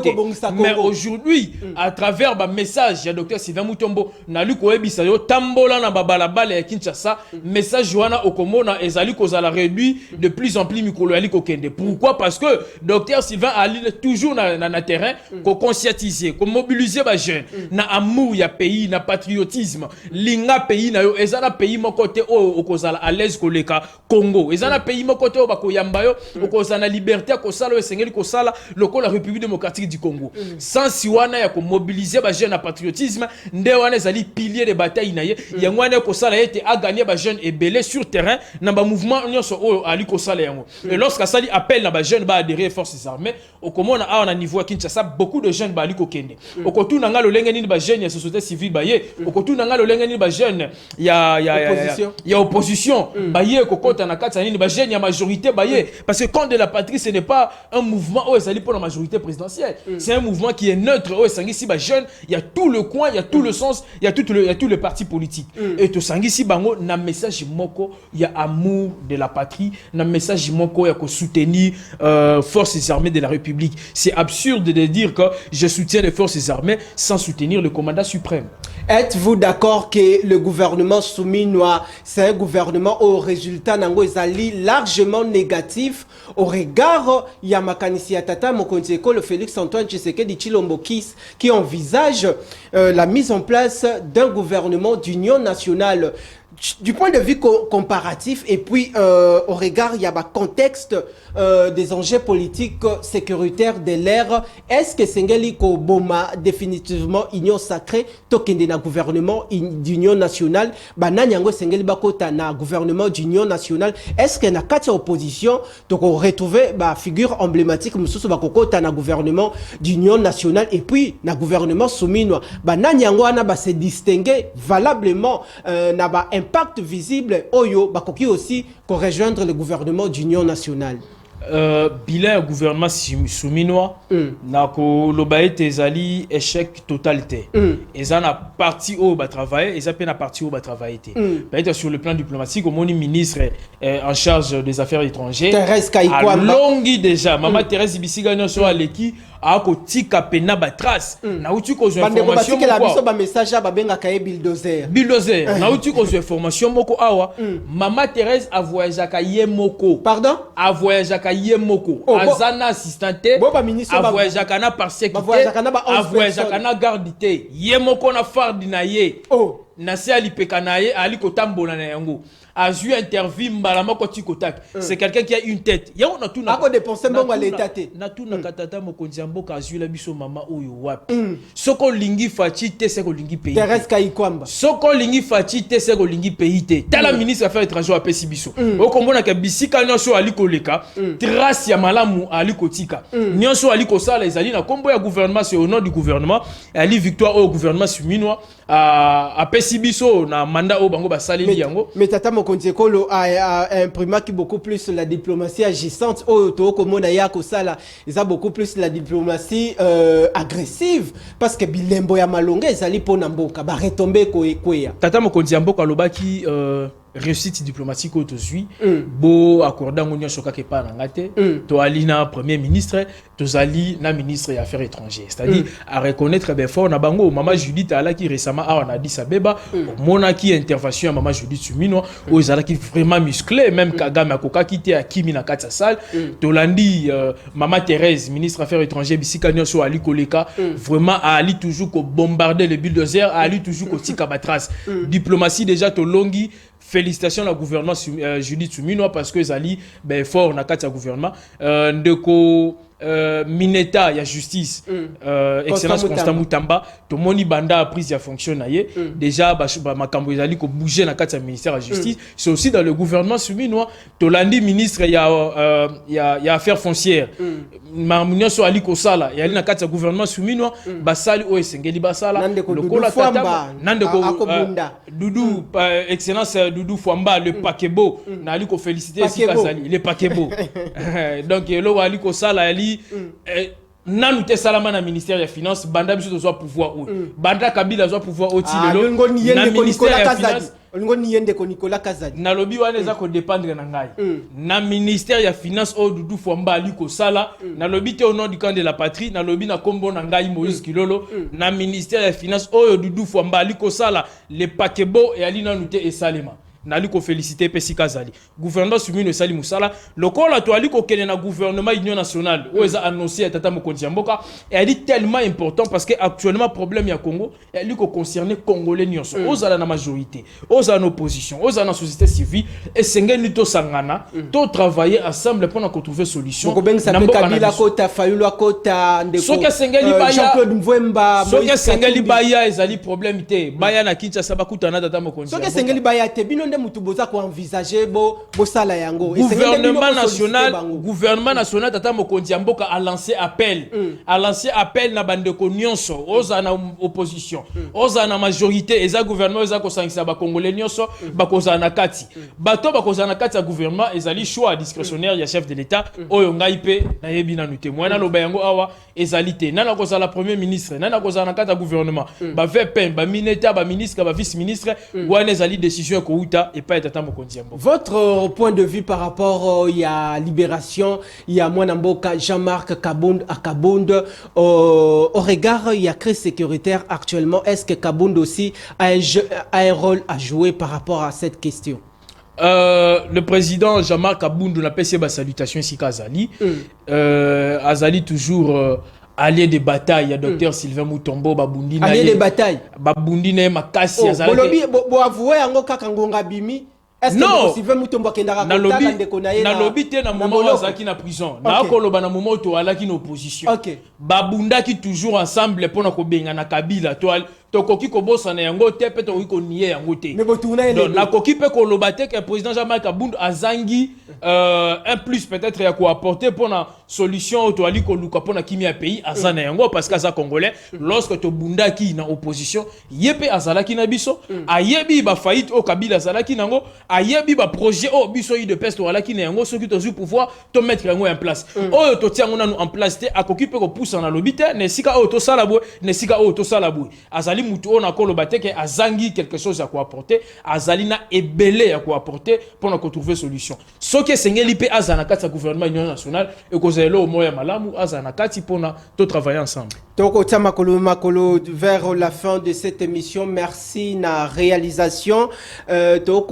mais aujourd'hui à travers ba message ya docteur Sylvain Mutombo na luko ebisa yo tambola na babala bala ya Kinshasa message wana okomona ezali kozala réduit de plus en plus mikolo ali ko kende. Pourquoi? Parce que docteur Sylvain ali toujours na terrain ko conscientiser ko mobiliser ba jeunes na amour ya pays na patriotisme linga pays na yo ezana pays moko te o okozala à l'aise koleka Congo ezana pays moko te o bakoyamba yo okozana liberté ko sala esengeli ko sala lokola République démocratique du Congo sans siwana ya ko mobiliser ba jeunes na patriotisme nde wana ezali pilier de bataille na ye yango wana ko sala ete a gagner ba jeunes ebelé sur terrain na ba mouvement nyonso o ali ko sala yango et lorsque sali appelle na ba jeunes ba adhérer aux forces armées okomona a na niveau ya Kinshasa beaucoup de jeunes ba ali ko kende okotuna ngalo lenge ni ba jeunes ya société civile ba ye okotuna ngalo lenge ni ba jeunes il y a opposition baye kokota na kati nini ba jeune ya majorité baye parce que quand de la patrie ce n'est pas un mouvement où ezali pour la majorité présidentielle c'est un mouvement qui est neutre où sangisi ba jeune il y a tout le coin il y a tout le sens il y a tout le parti politique et to sangisi bango na message moko il y a amour de la patrie na message moko ya ko soutenir forces armées de la République. C'est absurde de dire que je soutiens les forces armées sans soutenir le commandant suprême. Êtes-vous d'accord que le gouvernement souminois, c'est un gouvernement au résultat n'angozali largement négatif au regard Yamakanisi Yatata Mokonzeko, le Félix Antoine Tshisekedi Tshilombo qui envisage la mise en place d'un gouvernement d'union nationale? Du point de vue comparatif et puis au regard il y a un contexte des enjeux politiques sécuritaires de l'ère, est-ce que Sengeli Koboma définitivement union sacrée tokende na gouvernement d'union nationale bananyango Sengeli bakota na gouvernement d'union nationale, est-ce que na kati opposition donc on retrouver ba figure emblématique mususu bakokota na gouvernement d'union nationale et puis na gouvernement souminois bananyango ana ba se distinguer valablement na ba impact visible oyo bakoki aussi pour rejoindre le gouvernement d'union nationale? Bilan gouvernement souminois na ko lobaete ezali échec totalité ezana parti au ba travailler ezapena parti au ba travailler peut-être sur le plan diplomatique au moni ministre en charge des affaires étrangères Thérèse Kaikwamba longi déjà maman Thérèse Bisiga nyonso aleki a ko tika pena ba trace na uti ko information que la biso ba message ba benga kaye bulldozer na uti ko information moko awa maman Thérèse a voyagé ka yemoko pardon a voyagé ka yemoko azana assistante a voyagé kana par sécurité a voyagé kana gardité yemoko na fardi na ye na se alipeka na ye ali kotambola na yango a eu interview mbalama ko tikotak c'est quelqu'un qui a une tête ya on a tout na ko dépenser mbongo à l'état na tout na katata mokonzi mboka a eu la biso mama oyo wapi soko lingi fachi te seko lingi pays Thérèse Kaikwamba soko lingi fachi te seko lingi pays te tala ministre affaires étrangères apesi biso okombona ka bisika nyonso ali koleka trace ya malamu ali kotika nyonso ali kosala ezali na kombo ya gouvernement, c'est au nom du gouvernement ali victoire au gouvernement souminois apesi biso na mandat au bango basali yango mais tata Mokonzeko a imprimé beaucoup plus la diplomatie agissante au Tokomona Yako Sala, ils ont beaucoup plus la diplomatie agressive parce que bilembo ya malonga ezali pona mboka ba retomber koya tata Mokonzamboka lobaki réussite diplomatique autosui bo accorda ngonyo soka ke pa ngate to alina premier ministre to zali na ministre des affaires étrangères, c'est-à-dire à reconnaître ben fort na bango maman Judith ala qui récemment a Addis Abeba mona qui intervention maman Judith Suminwa o ezala qui vraiment musclé même Kagame akoka kité a Kimi na kati salle to landi maman Thérèse ministre des affaires étrangères bisika nyonso ali koleka vraiment ali toujours ko bombarder les bulldozers ali toujours ko tika batras diplomatie déjà to longi. Félicitations au gouvernement Judith Suminwa parce que Zali ben fort na kati ya gouvernement ndeko Mineta ya justice excellence Constant Mutamba to moni banda prise ya fonction na ye déjà makambo ezali ko bouger na kati ya ministère ya justice c'est aussi dans le gouvernement souminois to landi ministre ya affaires foncières mamunyo so ali ko sala ya ali na kati ya gouvernement souminois basali o esengeli basala lokola tata nande ko Doudou excellence Doudou Fwamba le paquebo na ali ko féliciter si Kazali le paquebo donc lo ali ko sala ali nanu te salama na ministère ya finance banda biso to soit pouvoir ou banda Kabila soit pouvoir au tilelo na ministère ya finance ngoni yende ko Nicolas Kazadi na lobby wana za ko dépendre na ngai na ministère ya finance o Doudou Fwamba ali ko sala na lobby te au nom du camp de la patrie na lobby na kombo na ngai Moïse Kilolo na ministère ya finance o Doudou Fwamba ali ko sala le paquebo et ali nanu te esalema nali ko féliciter Pesi Kazali gouvernement Soumino Sali Moussala lokola to ali ko kene na gouvernement union nationale où ils a annoncé tata Mokonzi Mboka et elle dit tellement important parce que actuellement problème ya Congo elle ko concerner congolais nyonso aux ala na majorité aux en opposition aux en société civile et sengeni to sangana to travailler ensemble pour qu'on trouver solution na Kabila kota Fayulu kota ndeko soka sengeli baya Jean-Claude Mvemba soka sengeli baya ezali problème te baya na Kinshasa bakutana tata Mokonzi soka sengeli baya te bino mutuboza ko envisager bo sala yango gouvernement national tata Mokonzi Mboka a lancé appel na bande ko nyonso oza na opposition oza na majorité eza gouvernement eza ko sangisa ba congolais nyonso ba koza na kati bato ba koza na kati ya gouvernement ezali choix discrétionnaire ya chef de l'état oyo ngai pe na yebi na nuté mwana loba yango awa ezali te nana koza la premier ministre nana koza na kati ya gouvernement ba VP ba mineta ba ministre ba vice ministre wana ezali décision ko uta et pas Tata Mokonzi Mboka. Votre point de vue par rapport il y a libération, il y a Mwanamboka Jean-Marc Kabound à Kabound au regard il y a crise sécuritaire actuellement, est-ce que Kabound aussi a un rôle à jouer par rapport à cette question? Le président Jean-Marc Kabound n'a pas essayé de salutation ici Azali. Azali toujours allié de bataille, il y a docteur Sylvain Moutombo, Babundi. Allié de bataille. Babundi ne makasi Azali. Bo avouer ngo kaka ngonga bimi. Est-ce que Sylvain Moutombo kendara kota ndeko na ye na lobby te na moment azaki na prison. Na koloba na moment to alaki na opposition. Babunda qui toujours ensemble pour na ko benga na Kabila to koki ko bossa na yango te pe to ko nier yango te. Donc na koki pe ko lobate que président Jean-Marc Kabound azangi un plus peut-être ya ko apporter pour na solution to ali ko luka pour na kimia pays azana yango parce que ça congolais lorsque to bunda ki na opposition yepe azalaki na biso ayebi ba faillite au Kabila azalaki nango ayebi ba projet au biso de peste wala ki na yango soki to zu pouvoir to mettre yango en place oyo to tiango na en place te akoki pe ko pousser na lobite ne sika o to sala bo ne sika o to sala bo azali mutu on a kolobaté que azangi quelque chose à quoi apporter azali na ebele à quoi apporter pour na trouver solution ce que sengeli pe azana kati gouvernement union nationale et ko zelo moya malamu azana kati pour na to travailler ensemble. Donc makolo vers la fin de cette émission, merci na réalisation donc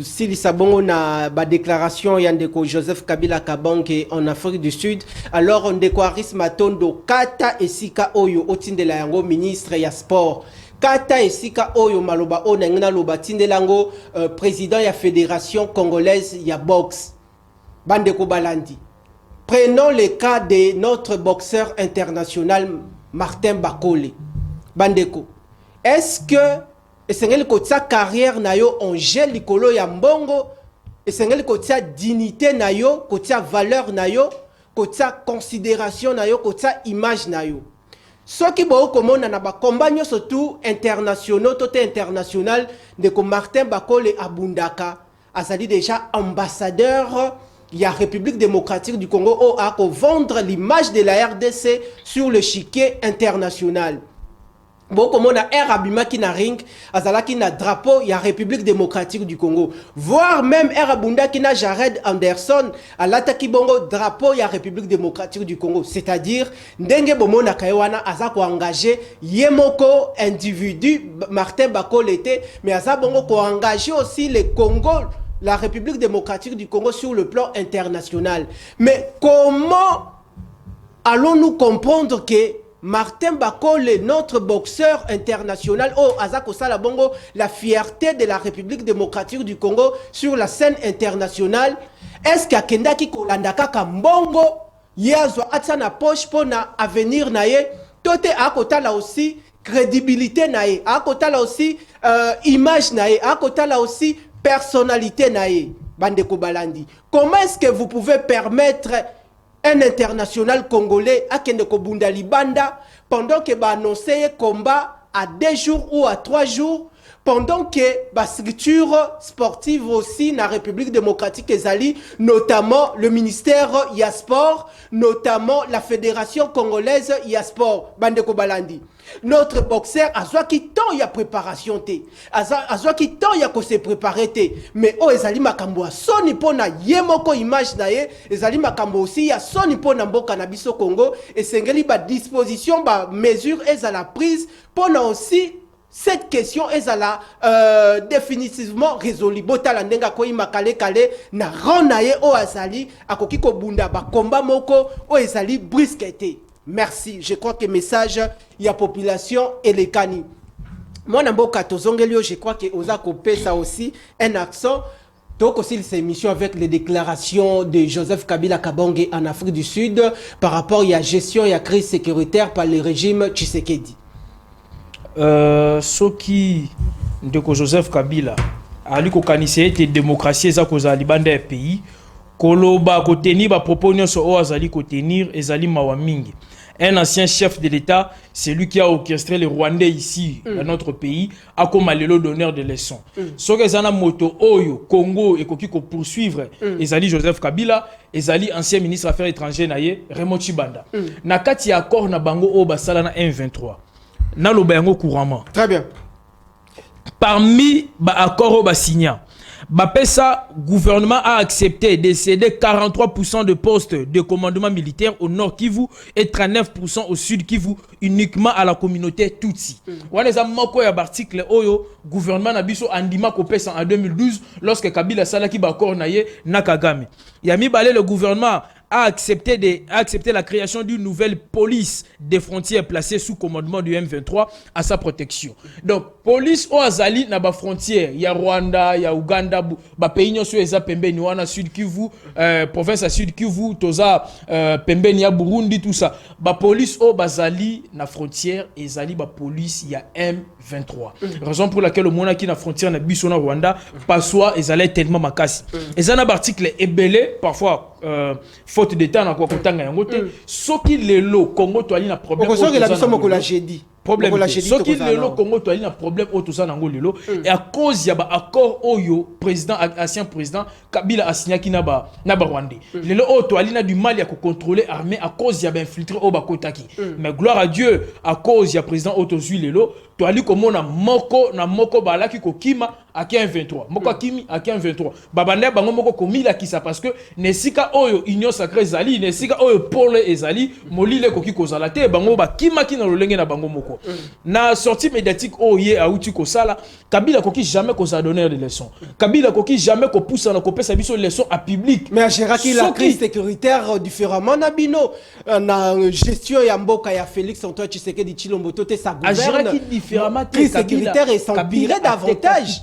si lisabongo na ba déclaration yandeko Joseph Kabila Kabange en Afrique du Sud alors on déclarise matondo kata esika oyo otindela yango ministre ya sport kata esika oyo maloba ona ngina loba tindelango président ya fédération congolaise ya boxe bandeko balandi. Prenons le cas de notre boxeur international Martin Bakole. Bandeko, est-ce que esengeli kotia carrière na yo on gèle likolo ya mbongo, esengeli kotia dignité na yo, kotia valeur na yo, kotia considération na yo, kotia image na yo. Ce qui bo komona na ba combat surtout internationaux, tout international de ko Martin Bakole abundaka, azali déjà ambassadeur il y a République démocratique du Congo a vendre l'image de la RDC sur le chiquier international. Bon, comme on a Air Abima qui n'a ring, Azala qui n'a drapeau, il y a République démocratique du Congo. Voire même Air Abunda qui n'a Jared Anderson, à l'attaque bongo drapeau, il y a République démocratique du Congo. C'est-à-dire, Ndenge Bomo Nakayawana, Azako engagé, Yemoko individu, Martin Bakole était, mais Azabongo ko engagé aussi le Congo. La République démocratique du Congo sur le plan international. Mais comment allons-nous comprendre que Martin Bakole, notre boxeur international, Azako Salabongo, la fierté de la République démocratique du Congo sur la scène internationale, est-ce qu'il y a Kenda qui Kolandaka Kambongo Yazwa atsa na poche pour na avenir na ye. Tote akotala aussi crédibilité na ye. Akotala aussi image na ye. Akotala aussi personnalité na ye. Bandeko Balandi. Comment est-ce que vous pouvez permettre un international congolais à Kendeko Bundali Banda pendant que va annoncer combat à 2 jours ou à 3 jours, pendant que la structure sportive aussi dans la République démocratique ezali, notamment le ministère Yasport, notamment la Fédération congolaise Yasport, Bandeko Balandi. Notre boxeur a soit qui tant y a préparation té, a soit qui tant y a ko se préparer té, mais oh ezali makambo soni pona yemoko image na ye, ezali makambo aussi ya soni pona mboka na biso Congo et sengeli ba disposition ba mesure ezala prise pona aussi cette question est définitivement résolue. Botala ndenga ko imakale kale na ronaye o azali akoki ko bunda ba combat moko o ezali brisqueté. Merci. Je crois que le message il y a population et les cani. Moi namboka tozongelio, je crois que oza kopé ça aussi un accent. Donc aussi cette émission avec les déclarations de Joseph Kabila Kabange en Afrique du Sud par rapport à la gestion et à la crise sécuritaire par le régime Tshisekedi. Soki ndeko Joseph Kabila ali ko kanise ete démocratie eza kozali banda ya pays koloba ko tenir ba propos nyonso o azali ko tenir ezali mawa mingi. Un ancien chef de l'État, c'est lui qui a orchestré les Rwandais ici dans notre pays, a comme allélo d'honneur de leçons. Ce que zana moto oyo Congo et koki ko poursuivre ezali Joseph Kabila, ezali ancien ministre affaires étrangères naye Raymond Tshibanda. Na kati accord na bango o basala na M23. Na lo bayango couramment. Très bien. Parmi ba accords ba signa, ba pesa gouvernement a accepté de céder 43% de postes de commandement militaire au nord Kivu et 39% au sud Kivu uniquement à la communauté Tutsi. Wana za moko ya article oyo gouvernement na biso andima ko pesa en 2012 lorsque Kabila salaki ba accord na ye na Kagame. Yami balé le gouvernement a accepté la création d'une nouvelle police des frontières placée sous commandement du M23 à sa protection. Donc, police au Azali na ba frontière, il y a Rwanda, il y a Ouganda, ba pays nyoso eza pembeni wana Sud Kivu, province à Sud Kivu, toza pembeni ya Burundi tout ça. Ba police au Bazali na frontière ezali ba police il y a M23. Raison pour laquelle le mona qui na frontière na biso na Rwanda passoa ezali tellement makasi. Ezana article ebelé parfois faute de temps na kwa kotanga yango te soki lelo Congo to ali na problème ko soki la biso moko la jeudi problème soki lelo Congo to ali na problème o to ça nango lelo et à cause ya ba accord oyo président ancien président Kabila a signé ki na ba Rwandais lelo o to ali na du mal ya ko contrôler armée à cause ya ba infiltré o ba kotaki mais gloire à Dieu à cause ya président o to zui lelo to ali ko mona moko na moko ba la ki ko kima à 23 moko akimi à 23 babanda bango moko komila kisa parce que nesika oyo union sacrée ezali nesika oyo pole ezali molile koki kozala te bango ba kima ki na lolenge na bango moko na sortie médiatique oye auti ko sala Kabila koki jamais ko sa donner des leçons Kabila koki jamais ko poussa na ko pesa biso leçons à public mais géraki la crise sécuritaire différemment na bino na gestion ya mboka ya Félix Antoine Tshisekedi Tshilombo te sa gouverne géraki différemment crise sécuritaire et s'empirer davantage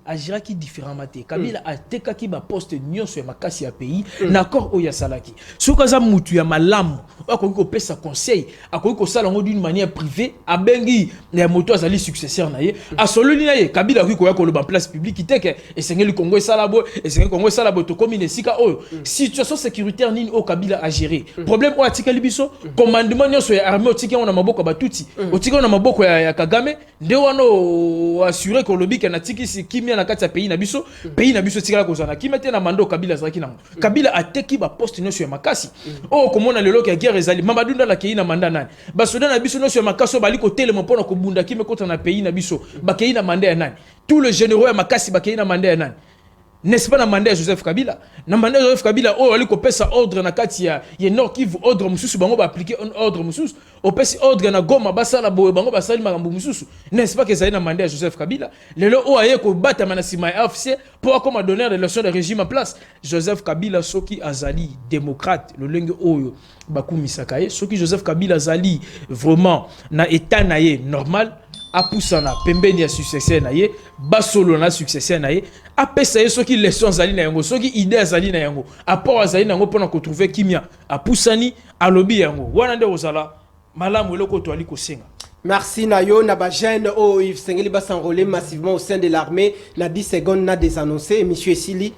agira ki différemment te Kabila a tekaki ba poste nyonso ya makasi ya pays n'accord oya salaki sokaza mutu ya malamu akoki ko pesa conseil akoki ko sala ngo d'une manière privée abengi ya moto azali successeur na ye asoloni na ye Kabila akoki ko ya ko lo ba place publique teke esengeli Congo esalabo esengeli Congo esalabo to komine sika oyo situation sécuritaire nini o Kabila a gérer problème o atikali biso commandement nyonso ya armée otiki on na maboko batuti otiki on na maboko ya Kagame nde wano assurer ko lobi kana tiki si kimia na kati ya pays na biso tikala kozana kimete na mando Kabila zaki nango Kabila ateki ba poste nyonso ya makasi o komona lelo ya guerre ezali Mamadou la kei na manda nani basoda na biso nyonso ya makasi bali ko telema mpona ko bunda kimekota na pays na biso ba kei na manda ya nani tous les généraux ya makasi ba kei na manda ya nani n'est-ce pas na manda ya Joseph Kabila na manda ya Joseph Kabila o ali ko pesa ordre na kati ya Nord Kivu ordre mususu bango ba appliquer un ordre mususu o pesi ordre na Goma basala boye bango basali makambo mususu n'est-ce pas que ça na manda ya Joseph Kabila lelo o aye ko bata manasima ya officier pour comme donner des leçons de régime en place Joseph Kabila soki azali démocrate le lenge oyo bakumisaka ye soki Joseph Kabila azali vraiment na état na ye normal apusana pembeni ya successeur na ye basolo na successeur na ye apesa ye soki leçon azali na yango soki idée azali na yango apport azali na yango mpona kotrouver kimia apusani alobi yango wana nde ozala malamu eloko to ali kosenga. Merci Nayo, Nabagène, oh, Yves Sengeli va s'enrôler massivement au sein de l'armée. Na 10 secondes, na désannoncé. Monsieur Sili.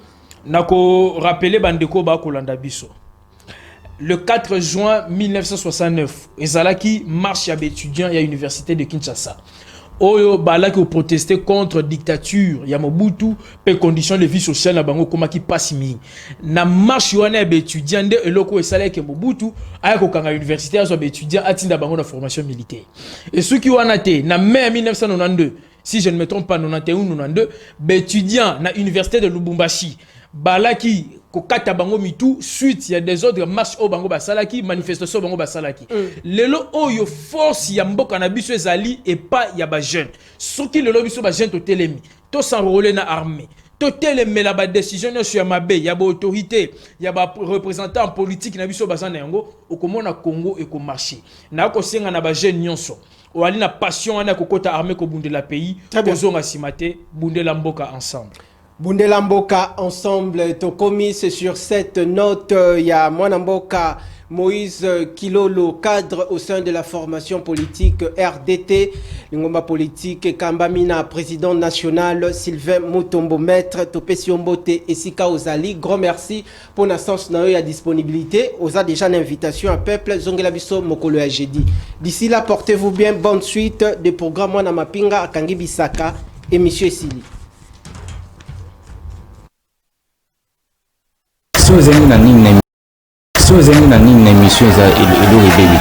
Nako rappelé Bandeko ba kolanda biso. Le 4 juin 1969, ezalaki marche ya étudiants à l'université de Kinshasa. Oyo balaki o protester contre dictature ya Mobutu pe conditions de vie sociale na bango komaki pasi mingi. Na marche wana ya étudiants nde eloko esalaki Mobutu aya ko kanga université azo étudiants atinda bango na formation militaire. Et ceux qui wana te na mai 1992, si je ne me trompe pas 91 92, étudiants na université de Lubumbashi balaki kokata bango mitu suite il y a des autres marches au bango basalaki manifestation bango basalaki lelo oyo force ya mboka na biso ezali et pas ya ba jeune soki lelo biso ba jeune to telemi to s'enrôler na armée to telemi la ba décision sur ya mabe ya ba autorité ya ba représentant politique na biso bazana yango okomona Congo et ko marcher na ko senga na ba jeune nyonso o ali na passion ana kokota armée ko bundela pays kozonga simate bundela mboka ensemble. Bundela Mboka ensemble, Tokomi, c'est sur cette note, il y a Mwanamboka Moïse Kilolo, cadre au sein de la formation politique RDT, l'ingomba politique Kambamina, président national, Sylvain Mutombo, maître, Topesi Ombote et Sika Ozali. Grand merci pour l'instance et la disponibilité. Osa déjà une invitation à peuple, Zongelabiso Mokolo Jeudi. D'ici là, portez-vous bien, bonne suite des programmes Wanamapinga à Kangi Bisaka et Monsieur Sili. So zengi na nini na emission za Elo Rebeli.